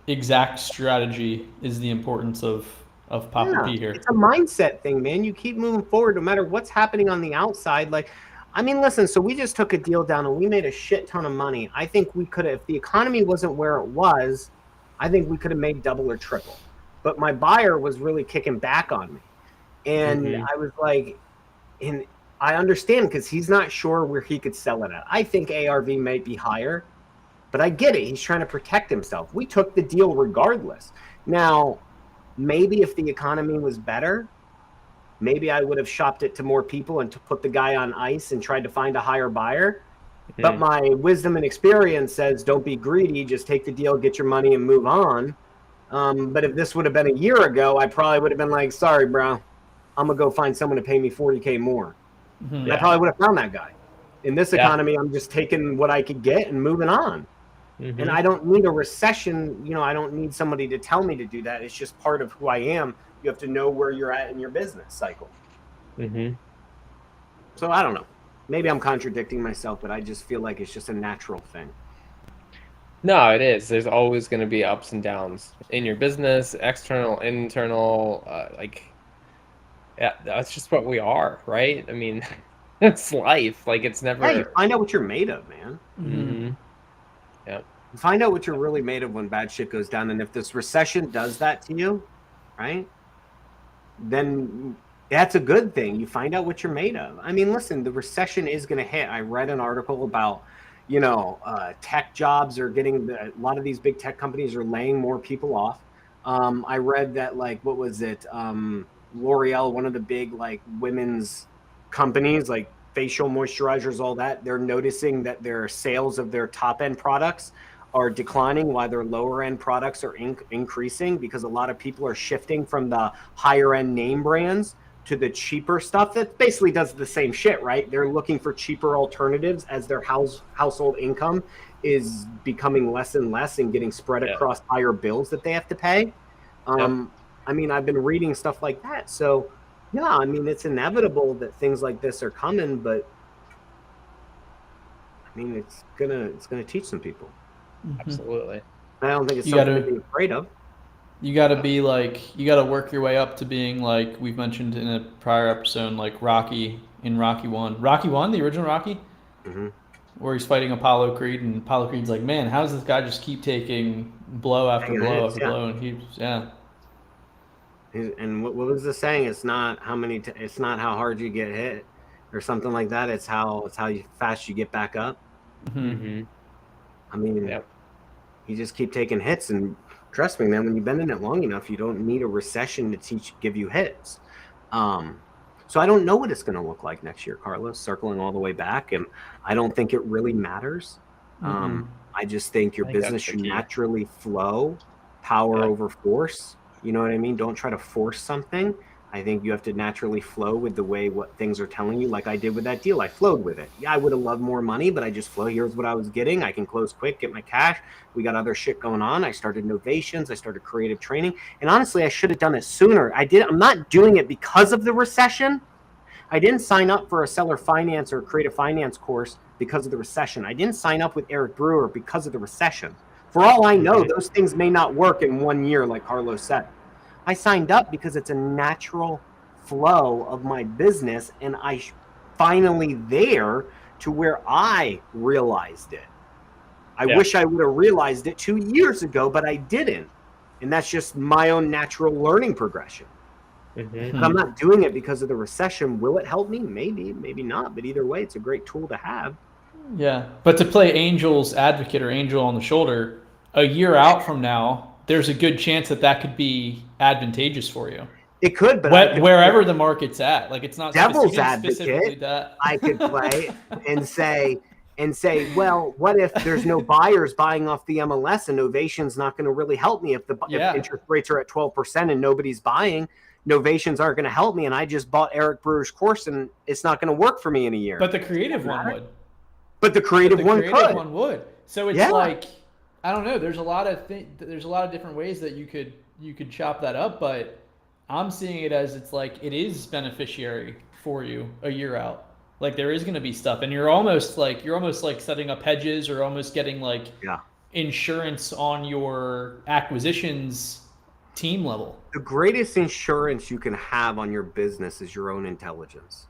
exact strategy is the importance of Papa P here. It's a mindset thing, man. You keep moving forward no matter what's happening on the outside. Like, I mean, listen, so we just took a deal down and we made a shit ton of money. I think we could have, if the economy wasn't where it was, I think we could have made double or triple. But my buyer was really kicking back on me. And I was like, and I understand, because he's not sure where he could sell it at. I think ARV might be higher, but I get it. He's trying to protect himself. We took the deal regardless. Now, maybe if the economy was better, maybe I would have shopped it to more people and to put the guy on ice and tried to find a higher buyer. But my wisdom and experience says, don't be greedy. Just take the deal, get your money, and move on. But if this would have been a year ago, I probably would have been like, sorry, bro, I'm going to go find someone to pay me $40K more. And I probably would have found that guy. In this economy, I'm just taking what I could get and moving on. And I don't need a recession. You know, I don't need somebody to tell me to do that. It's just part of who I am. You have to know where you're at in your business cycle. So I don't know. Maybe I'm contradicting myself, but I just feel like it's just a natural thing. No, it is. There's always going to be ups and downs in your business, external, internal. Yeah, that's just what we are, right? I mean, it's life. Like, it's never. Yeah, you find out what you're made of, man. Yeah. You find out what you're really made of when bad shit goes down. And if this recession does that to you, right, then that's a good thing. You find out what you're made of. I mean, listen, the recession is going to hit. I read an article about, you know, tech jobs are getting, a lot of these big tech companies are laying more people off. I read that, like, what was it? L'Oreal, one of the big, like, women's companies, like facial moisturizers, all that, they're noticing that their sales of their top end products are declining while their lower end products are increasing, because a lot of people are shifting from the higher end name brands to the cheaper stuff that basically does the same shit, right? They're looking for cheaper alternatives as their household income is becoming less and less and getting spread across higher bills that they have to pay. I mean, I've been reading stuff like that. So yeah, I mean, it's inevitable that things like this are coming, but I mean, it's gonna teach some people. Absolutely. I don't think it's something to be afraid of. You got to be like, you got to work your way up to being like we've mentioned in a prior episode, like Rocky in Rocky 1. Rocky 1, the original Rocky, where he's fighting Apollo Creed, and Apollo Creed's like, man, how does this guy just keep taking blow after blow after blow? And he's And what was the saying? It's not how many. It's not how hard you get hit, or something like that. It's how fast you get back up. I mean, you just keep taking hits, and trust me, man. When you've been in it long enough, you don't need a recession to give you hits. So I don't know what it's going to look like next year, Carlos. Circling all the way back, and I don't think it really matters. I just think your business should naturally flow, power over force. You know what I mean? Don't try to force something. I think you have to naturally flow with the way what things are telling you, like I did with that deal. I flowed with it. Yeah, I would have loved more money, but I just flow. Here's what I was getting. I can close quick, get my cash. We got other shit going on. I started Novations. I started creative training. And honestly, I should have done it sooner. I'm not doing it because of the recession. I didn't sign up for a seller finance or creative finance course because of the recession. I didn't sign up with Eric Brewer because of the recession. For all I know, those things may not work in 1 year, like Carlos said. I signed up because it's a natural flow of my business, and I finally there to where I realized it. I wish I would have realized it 2 years ago, but I didn't. And that's just my own natural learning progression. But I'm not doing it because of the recession. Will it help me? Maybe, maybe not. But either way, it's a great tool to have. Yeah, but to play angel's advocate or angel on the shoulder, a year out from now, there's a good chance that could be advantageous for you. It could, but wherever the market's at, like it's not devil's advocate. I could play and say, well, what if there's no buyers buying off the MLS and Novation's not going to really help me if interest rates are at 12% and nobody's buying? Novations aren't going to help me, and I just bought Eric Brewer's course, and it's not going to work for me in a year. But the creative one would. But the creative one would. So it's like, I don't know. There's a lot of different ways that you could chop that up, but I'm seeing it as it's like it is beneficiary for you a year out. Like there is going to be stuff, and you're almost like setting up hedges or almost getting like insurance on your acquisitions team level. The greatest insurance you can have on your business is your own intelligence.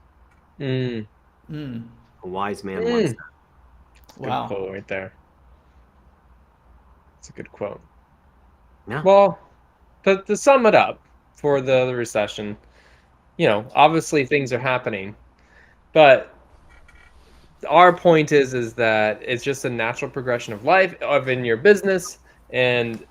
A wise man once said. Wow. Good quote right there. It's a good quote. Yeah. Well, to sum it up for the recession, obviously things are happening, but our point is that it's just a natural progression of life in your business, and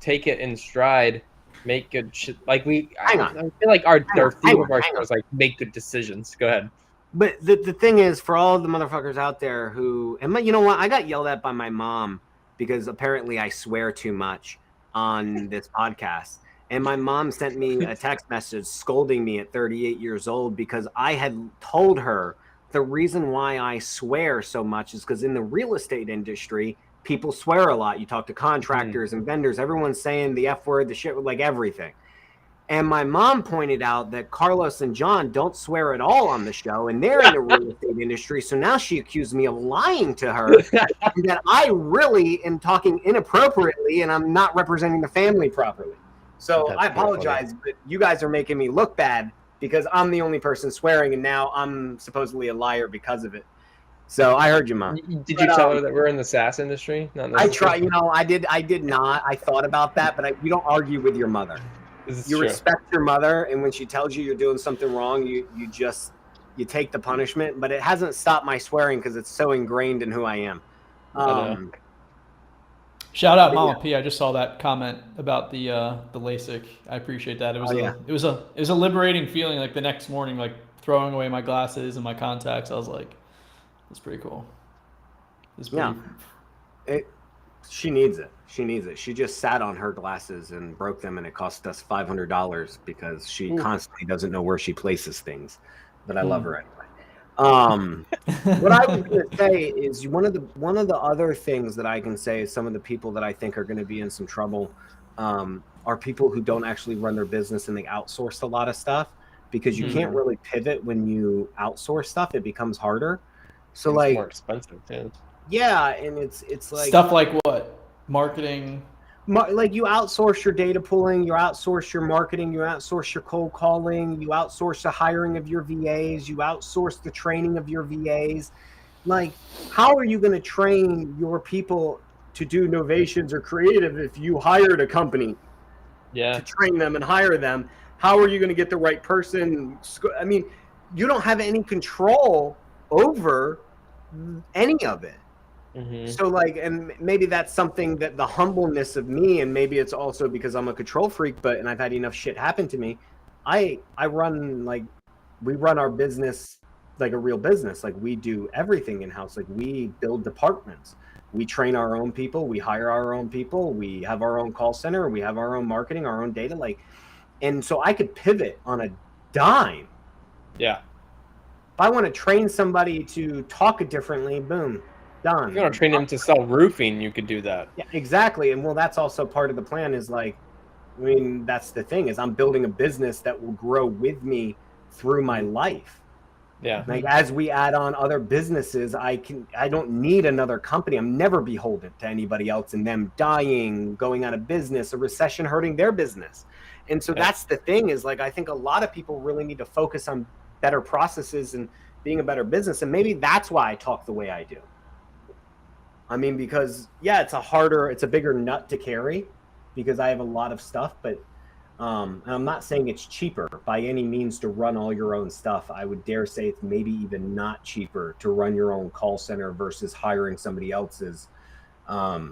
take it in stride, make good shit. Like I feel like our theme of our show is like make good decisions. Go ahead. But the thing is, for all the motherfuckers out there who, and you know what, I got yelled at by my mom because apparently I swear too much. on this podcast. And my mom sent me a text message scolding me at 38 years old because I had told her the reason why I swear so much is because in the real estate industry, people swear a lot. You talk to contractors and vendors, everyone's saying the F word, the shit, like everything. And my mom pointed out that Carlos and John don't swear at all on the show, and they're in the real estate industry. So now she accused me of lying to her and that I really am talking inappropriately and I'm not representing the family properly. So That's I apologize, but you guys are making me look bad because I'm the only person swearing, and now I'm supposedly a liar because of it. So I heard you, Mom. Did you tell her that we're in the SaaS industry? Not I try, I did not. I thought about that, but you don't argue with your mother. You respect your mother, and when she tells you you're doing something wrong, you take the punishment. But it hasn't stopped my swearing because it's so ingrained in who I am. Shout out Mama P. I just saw that comment about the LASIK. I appreciate that. It was it was a liberating feeling. Like the next morning, like throwing away my glasses and my contacts, I was like, "That's pretty cool." She needs it. She needs it. She just sat on her glasses and broke them, and it cost us $500 because she constantly doesn't know where she places things. But I love her anyway. What I was going to say is one of the other things that I can say is some of the people that I think are going to be in some trouble are people who don't actually run their business and they outsource a lot of stuff because you can't really pivot when you outsource stuff. It becomes harder. So it's more expensive too. Yeah, and it's like stuff like what? Marketing? Like you outsource your data pulling, you outsource your marketing, you outsource your cold calling, you outsource the hiring of your VAs, you outsource the training of your VAs. Like, how are you going to train your people to do novations or creative if you hired a company to train them and hire them? How are you going to get the right person? I mean, you don't have any control over any of it. So like, and maybe that's something that the humbleness of me, and maybe it's also because I'm a control freak, and I've had enough shit happen to me. We run our business like a real business. Like we do everything in-house. Like we build departments. We train our own people. We hire our own people. We have our own call center. We have our own marketing, our own data. And so I could pivot on a dime. Yeah. If I want to train somebody to talk differently, boom. Done. If you want to train them to sell roofing, you could do that. Yeah, exactly. And that's also part of the plan is that's the thing is I'm building a business that will grow with me through my life. Yeah. Like as we add on other businesses, I don't need another company. I'm never beholden to anybody else and them dying, going out of business, a recession hurting their business. And so that's the thing is I think a lot of people really need to focus on better processes and being a better business. And maybe that's why I talk the way I do. I mean, because it's a bigger nut to carry because I have a lot of stuff, but and I'm not saying it's cheaper by any means to run all your own stuff. I would dare say it's maybe even not cheaper to run your own call center versus hiring somebody else's. I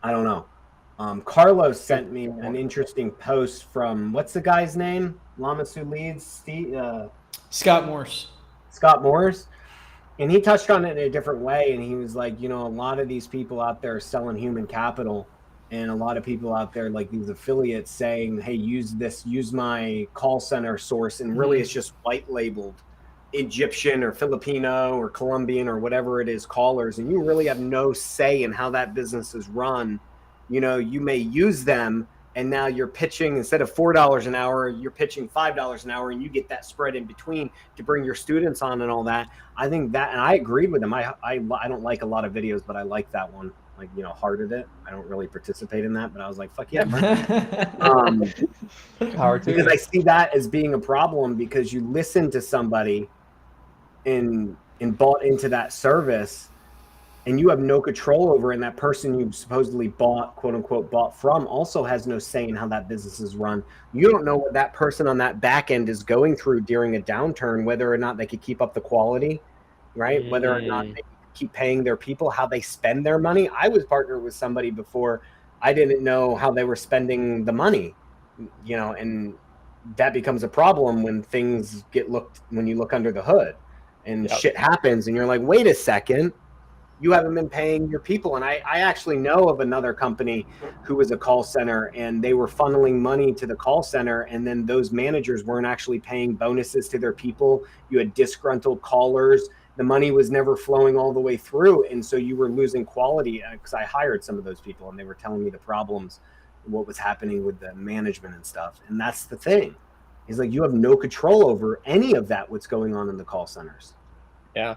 don't know. Carlos sent me an interesting post from, what's the guy's name? Lamasu leads? Scott Morse. Scott Morse. And he touched on it in a different way. And he was like, a lot of these people out there are selling human capital. And a lot of people out there, like these affiliates saying, hey, use my call center source. And really it's just white labeled Egyptian or Filipino or Colombian or whatever it is callers. And you really have no say in how that business is run. You may use them. And now you're pitching, instead of $4 an hour, you're pitching $5 an hour, and you get that spread in between to bring your students on and all that. I think that, and I agreed with him. I don't like a lot of videos, but I like that one. Hearted it. I don't really participate in that, but I was like, fuck yeah. Because I see that as being a problem because you listen to somebody and bought into that service. And you have no control over, and that person you supposedly bought, quote unquote, bought from also has no say in how that business is run. You don't know what that person on that back end is going through during a downturn, whether or not they could keep up the quality, right? Whether or not they keep paying their people, how they spend their money. I was partnered with somebody before. I didn't know how they were spending the money, and that becomes a problem when when you look under the hood and shit happens and you're like, wait a second. you haven't been paying your people. And I actually know of another company who was a call center, and they were funneling money to the call center, and then those managers weren't actually paying bonuses to their people. You had disgruntled callers. The money was never flowing all the way through, and so you were losing quality. Because I hired some of those people, and they were telling me the problems, what was happening with the management and stuff. And that's the thing. He's like, you have no control over any of that, what's going on in the call centers. Yeah.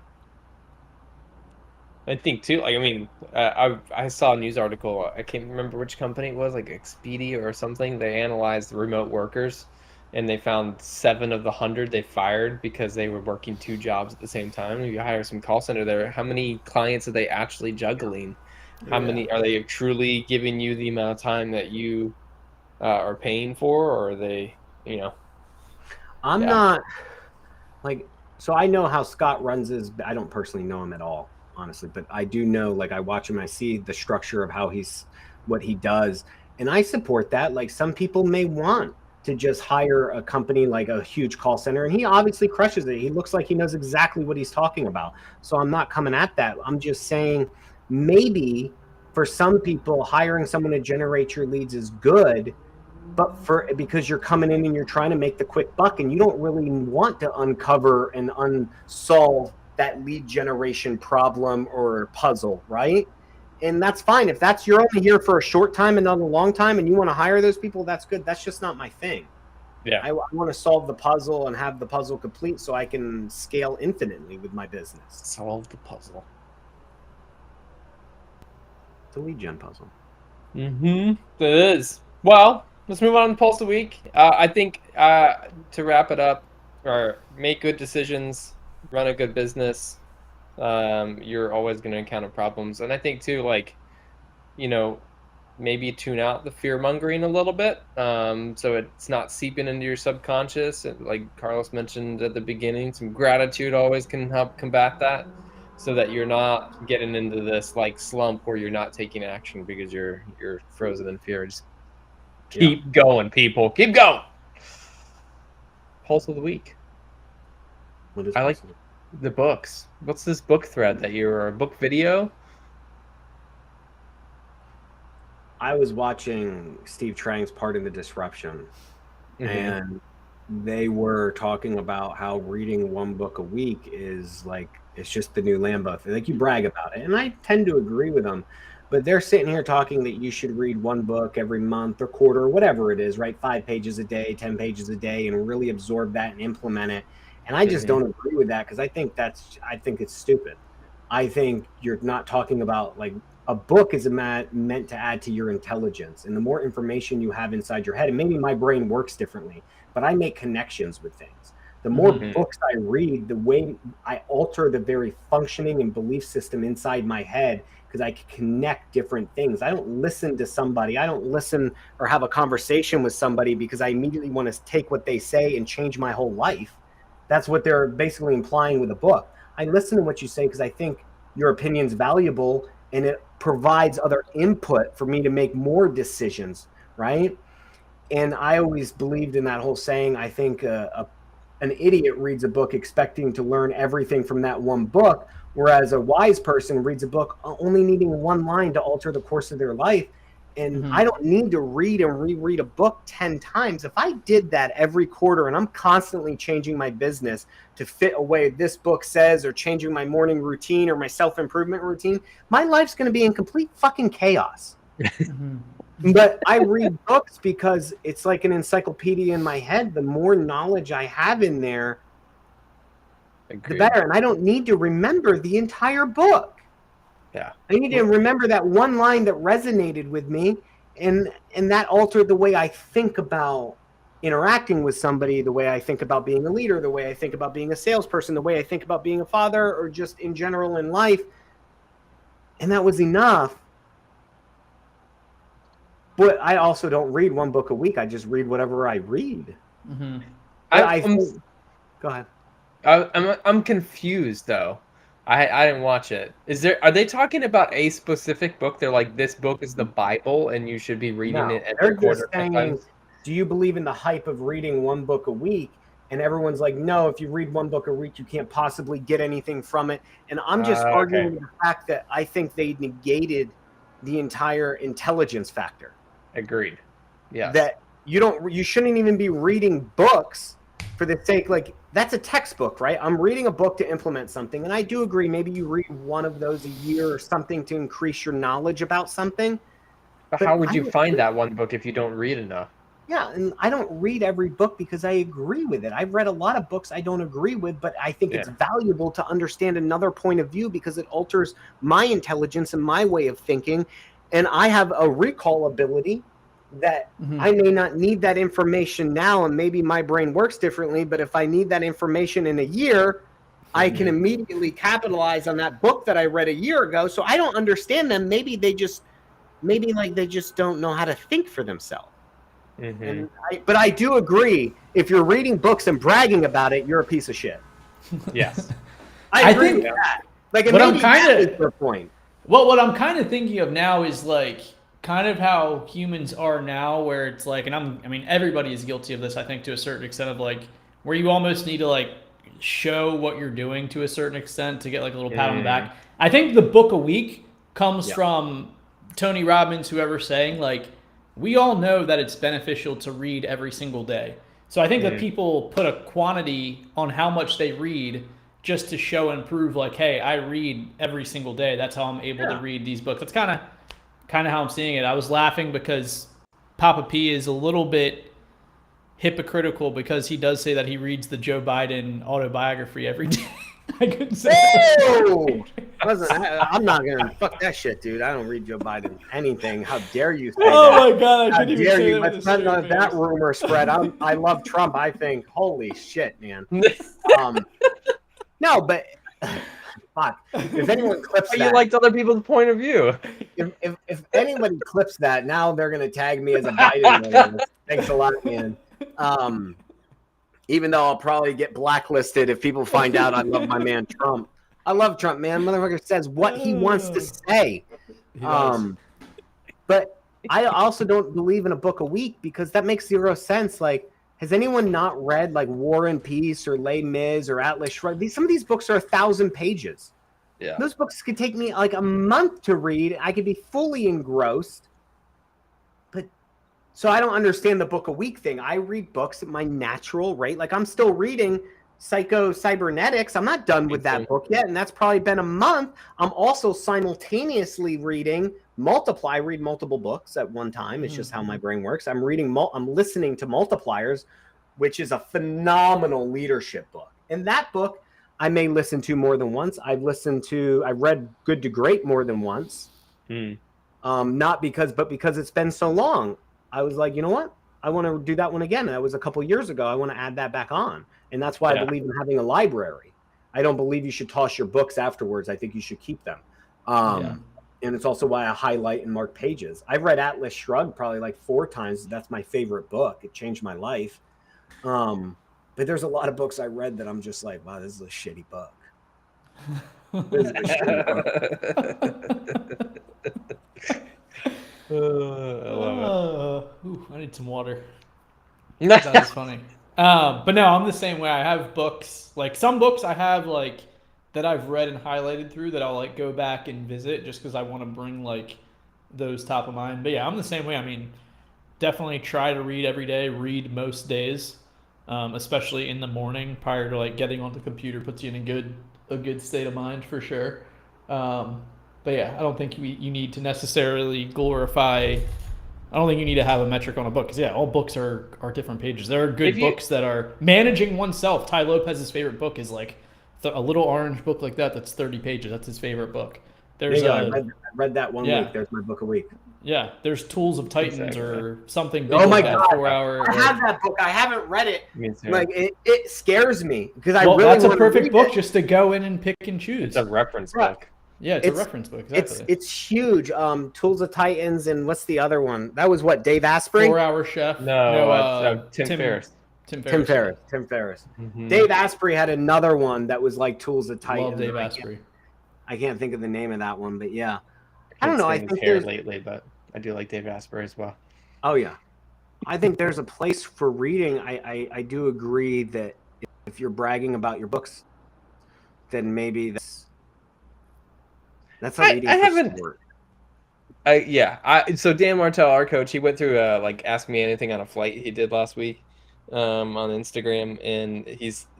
I think too, like, I mean, I saw a news article, I can't remember which company it was, like Expedia or something. They analyzed the remote workers, and they found 7 of the 100 they fired because they were working 2 jobs at the same time. If you hire some call center there, how many clients are they actually juggling? How many are they truly giving you the amount of time that you are paying for, or are they, you know? I'm not like, so I know how Scott runs his, I don't personally know him at all, honestly, but I do know, like, I watch him, I see the structure of how what he does, and I support that. Like, some people may want to just hire a company like a huge call center, and he obviously crushes it. He looks like he knows exactly what he's talking about. So I'm not coming at that. I'm just saying, maybe for some people, hiring someone to generate your leads is good, but because you're coming in and you're trying to make the quick buck, and you don't really want to uncover and unsolve that lead generation problem or puzzle, right? And that's fine. If that's, you're only here for a short time and not a long time, and you want to hire those people, that's good. That's just not my thing. Yeah. I want to solve the puzzle and have the puzzle complete so I can scale infinitely with my business. Solve the puzzle. It's a lead gen puzzle. It is. Well, let's move on to the Pulse of the Week. I think to wrap it up, or make good decisions, run a good business, you're always going to encounter problems. And I think too, like, you know, maybe tune out the fear-mongering a little bit, so it's not seeping into your subconscious. Like Carlos mentioned at the beginning, some gratitude always can help combat that, so that you're not getting into this like slump where you're not taking action because you're frozen in fear. Just keep going, people. Keep going. Pulse of the Week. What is I like the books. What's this book thread that you're a book video? I was watching Steve Trang's Part in the Disruption, and they were talking about how reading one book a week is like, it's just the new Lambo thing. Like, you brag about it, and I tend to agree with them, but they're sitting here talking that you should read one book every month or quarter or whatever it is, right? 5 pages a day, 10 pages a day, and really absorb that and implement it. And I just don't agree with that, because I think it's stupid. I think you're not talking about, like, a book is meant to add to your intelligence, and the more information you have inside your head, and maybe my brain works differently, but I make connections with things. The more books I read, the way I alter the very functioning and belief system inside my head, because I can connect different things. I don't listen to somebody. I don't listen or have a conversation with somebody because I immediately want to take what they say and change my whole life. That's what they're basically implying with a book. I listen to what you say because I think your opinion's valuable, and it provides other input for me to make more decisions, right? And I always believed in that whole saying. I think an idiot reads a book expecting to learn everything from that one book, whereas a wise person reads a book only needing one line to alter the course of their life. And I don't need to read and reread a book 10 times. If I did that every quarter, and I'm constantly changing my business to fit a way this book says, or changing my morning routine or my self-improvement routine, my life's going to be in complete fucking chaos. But I read books because it's like an encyclopedia in my head. The more knowledge I have in there, the better. And I don't need to remember the entire book. Yeah, I need to remember that one line that resonated with me, and that altered the way I think about interacting with somebody, the way I think about being a leader, the way I think about being a salesperson, the way I think about being a father, or just in general in life. And that was enough. But I also don't read one book a week. I just read whatever I read. Go ahead. I'm confused though. I didn't watch it. Are they talking about a specific book? They're like, this book is the Bible and you should be reading it every quarter. Saying, do you believe in the hype of reading one book a week? And everyone's like, no, if you read one book a week, you can't possibly get anything from it. And I'm just arguing the fact that I think they negated the entire intelligence factor. Agreed. Yes. That you shouldn't even be reading books for the sake, like, that's a textbook, right? I'm reading a book to implement something. And I do agree, maybe you read one of those a year or something to increase your knowledge about something. But how would you find that one book if you don't read enough? Yeah, and I don't read every book because I agree with it. I've read a lot of books I don't agree with, but I think it's valuable to understand another point of view because it alters my intelligence and my way of thinking. And I have a recall ability that I may not need that information now, and maybe my brain works differently, but if I need that information in a year, I can immediately capitalize on that book that I read a year ago. So I don't understand them. Maybe they just don't know how to think for themselves. But I do agree. If you're reading books and bragging about it, you're a piece of shit. Yes, I agree with that. Like, what I'm kind of thinking of now is like kind of how humans are now, where it's like, and I mean, everybody is guilty of this, I think, to a certain extent, of like where you almost need to like show what you're doing to a certain extent to get like a little pat on the back. I think the book a week comes from Tony Robbins, whoever's saying like, we all know that it's beneficial to read every single day. So I think that people put a quantity on how much they read just to show and prove like, hey, I read every single day. That's how I'm able to read these books. That's kind of how I'm seeing it. I was laughing because Papa P is a little bit hypocritical because he does say that he reads the Joe Biden autobiography every day. I couldn't say I'm not gonna fuck that shit, dude. I don't read Joe Biden anything. How dare you say oh that? My god, I couldn't even say that. Let's not let that rumor spread. I love Trump. I think, holy shit, man. No, but fuck. If anyone clips that, you liked other people's point of view. If anybody clips that, now they're gonna tag me as a Biden lover. Thanks a lot, man. Even though I'll probably get blacklisted if people find out I love my man Trump. I love Trump, man. Motherfucker says what he wants to say. But I also don't believe in a book a week because that makes zero sense. Like, has anyone not read like War and Peace or Les Mis or Atlas Shrugged? Some of these books are 1,000 pages. Yeah. Those books could take me like a month to read. I could be fully engrossed. So I don't understand the book a week thing. I read books at my natural rate. Like, I'm still reading Psycho-Cybernetics. I'm not done with that book yet, and that's probably been a month. I'm also simultaneously reading Multiply. I read multiple books at one time. It's just how my brain works. I'm listening to Multipliers, which is a phenomenal leadership book. And that book I may listen to more than once. I've read Good to Great more than once. Not because it's been so long. I was like, you know what? I want to do that one again. That was a couple years ago. I want to add that back on. And that's why I believe in having a library. I don't believe you should toss your books afterwards. I think you should keep them. And it's also why I highlight and mark pages. I've read Atlas Shrugged probably like 4 times. That's my favorite book. It changed my life. But there's a lot of books I read that I'm just like, wow, this is a shitty book. This is a shitty book. I love it. I need some water. That was funny. But no, I'm the same way. I have books, like some books I have like that I've read and highlighted through that I'll like go back and visit just because I want to bring like those top of mind. But yeah, I'm the same way. I mean, definitely try to read every day, read most days, especially in the morning prior to like getting on the computer, puts you in a good state of mind for sure. But yeah, I don't think you need to necessarily glorify. I don't think you need to have a metric on a book because all books are different pages. There are good books that are managing oneself. Ty Lopez's favorite book is like a little orange book like that. That's 30 pages. That's his favorite book. I read that one week. There's my book a week. Yeah, there's Tools of Titans or something. Oh my God, 4 hour. I have that book. I haven't read it. Like it scares me because that's a perfect book just to go in and pick and choose. It's a reference book. Yeah, it's a reference book. Exactly. It's huge. Tools of Titans and what's the other one? That was what, Dave Asprey? 4 Hour Chef. No, Tim Ferriss. Tim Ferriss. Mm-hmm. Dave Asprey had another one that was like Tools of Titans. Love Dave Asprey. I can't think of the name of that one, but yeah. I don't know. I think hair lately, but I do like Dave Asprey as well. Oh yeah. I think there's a place for reading. I do agree that if you're bragging about your books, then maybe that's a reading I for haven't. sport. So Dan Martell, our coach, he went through like Ask Me Anything on a flight he did last week on Instagram, and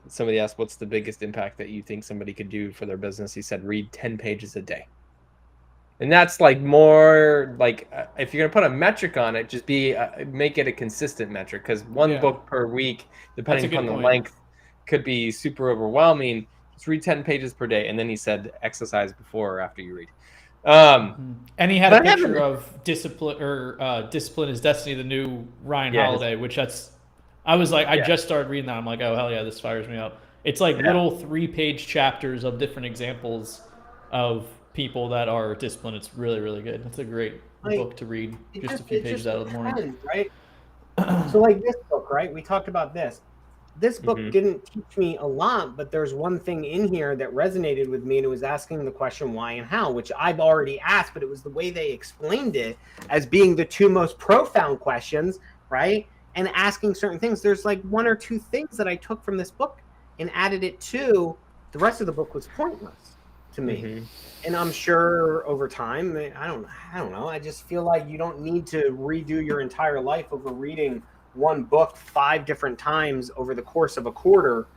somebody asked what's the biggest impact that you think somebody could do for their business. He said read 10 pages a day. And that's like more like if you're gonna put a metric on it, just make it a consistent metric, because one book per week, depending upon the length, could be super overwhelming. Just read 10 pages per day, and then he said exercise before or after you read. And he had a picture of Discipline is Destiny, the new Ryan Holiday, which I was like, I just started reading that. I'm like, oh hell yeah, this fires me up. It's like little 3-page chapters of different examples of people that are disciplined. It's really, really good. It's a great book to read. Just a few pages out of the morning. Right? So like this book, right? We talked about this. This book didn't teach me a lot, but there's one thing in here that resonated with me, and it was asking the question why and how, which I've already asked, but it was the way they explained it as being the two most profound questions, right? And asking certain things. There's like one or two things that I took from this book and added it to the rest of the book was pointless to me. And I'm sure over time, I don't know. I just feel like you don't need to redo your entire life over reading one book 5 different times over the course of a quarter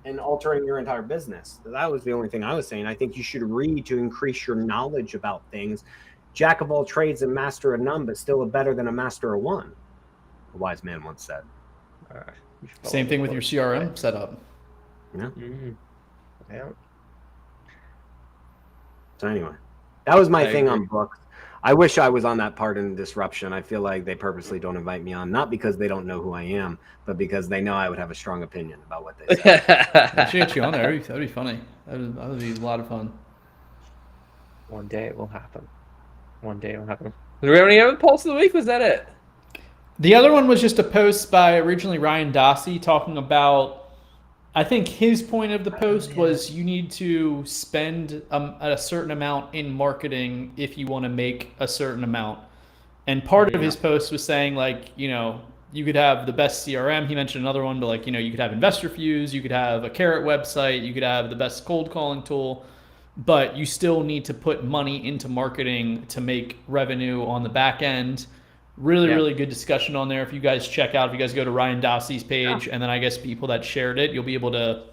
and altering your entire business. That was the only thing I was saying. I think you should read to increase your knowledge about things. Jack of all trades and master of none, but still better than a master of one, a wise man once said. Same thing with your CRM setup. Yeah. So anyway, that was my thing on books. I wish I was on that part in Disruption. I feel like they purposely don't invite me on, not because they don't know who I am, but because they know I would have a strong opinion about what they say. I should get you on there. That'd be funny. That would be a lot of fun. One day it will happen. Do we have any other polls of the week? Was that it? The other one was just a post by originally Ryan Dossi talking about, I think his point of the post was you need to spend a certain amount in marketing if you want to make a certain amount. And part of his post was saying, like, you could have the best CRM. He mentioned another one, but like, you could have Investor Fuse, you could have a Carrot website, you could have the best cold calling tool, but you still need to put money into marketing to make revenue on the back end. Really good discussion on there. If you guys check out, if you guys go to Ryan Dossey's page, and then I guess people that shared it, you'll be able to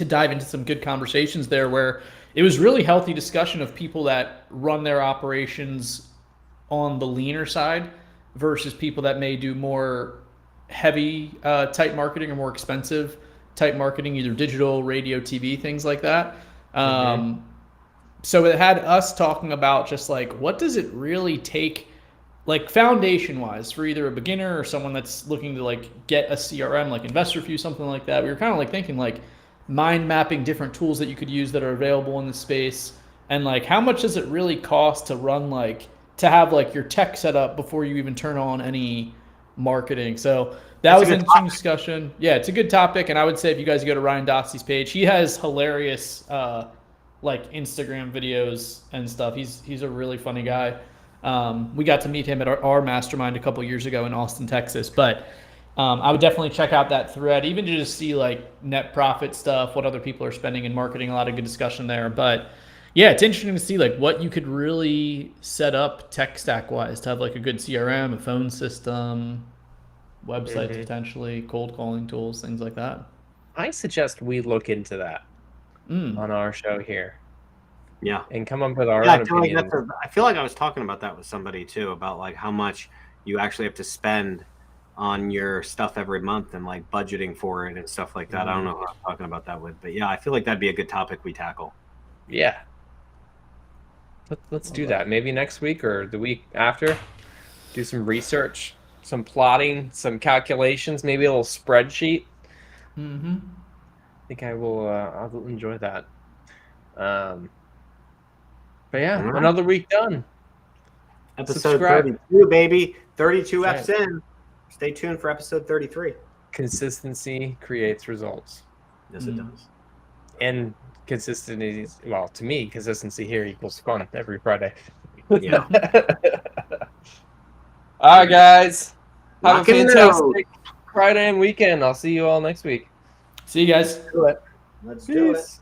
dive into some good conversations there where it was really healthy discussion of people that run their operations on the leaner side versus people that may do more heavy type marketing or more expensive type marketing, either digital, radio, TV, things like that. So it had us talking about just like, what does it really take, like foundation wise, for either a beginner or someone that's looking to like get a CRM like InvestorFuse, something like that. We were kind of like thinking like mind mapping different tools that you could use that are available in the space, and like how much does it really cost to run, like to have like your tech set up before you even turn on any marketing. So that was an interesting discussion. Yeah, it's a good topic, and I would say if you guys go to Ryan Dossey's page, he has hilarious like Instagram videos and stuff. He's a really funny guy. We got to meet him at our mastermind a couple years ago in Austin, Texas. But I would definitely check out that thread, even to just see like net profit stuff, what other people are spending in marketing. A lot of good discussion there. But yeah, it's interesting to see like what you could really set up tech stack wise to have like a good CRM, a phone system, websites potentially, cold calling tools, things like that. I suggest we look into that on our show here. Yeah. And come up with our own opinion. I feel like I was talking about that with somebody too, about like how much you actually have to spend on your stuff every month and like budgeting for it and stuff like that. I don't know who I'm talking about that with, but yeah, I feel like that'd be a good topic we tackle. Yeah. Let's do that. Maybe next week or the week after. Do some research, some plotting, some calculations, maybe a little spreadsheet. I think I'll enjoy that. But yeah, another week done. Episode 32, baby. 32 F's in. Stay tuned for episode 33. Consistency creates results. Yes, it does. And consistency, well, to me, consistency here equals fun every Friday. Yeah. All right, guys. Have a Rock and fantastic Friday and weekend. I'll see you all next week. See you guys. Do it. Let's do it. Peace.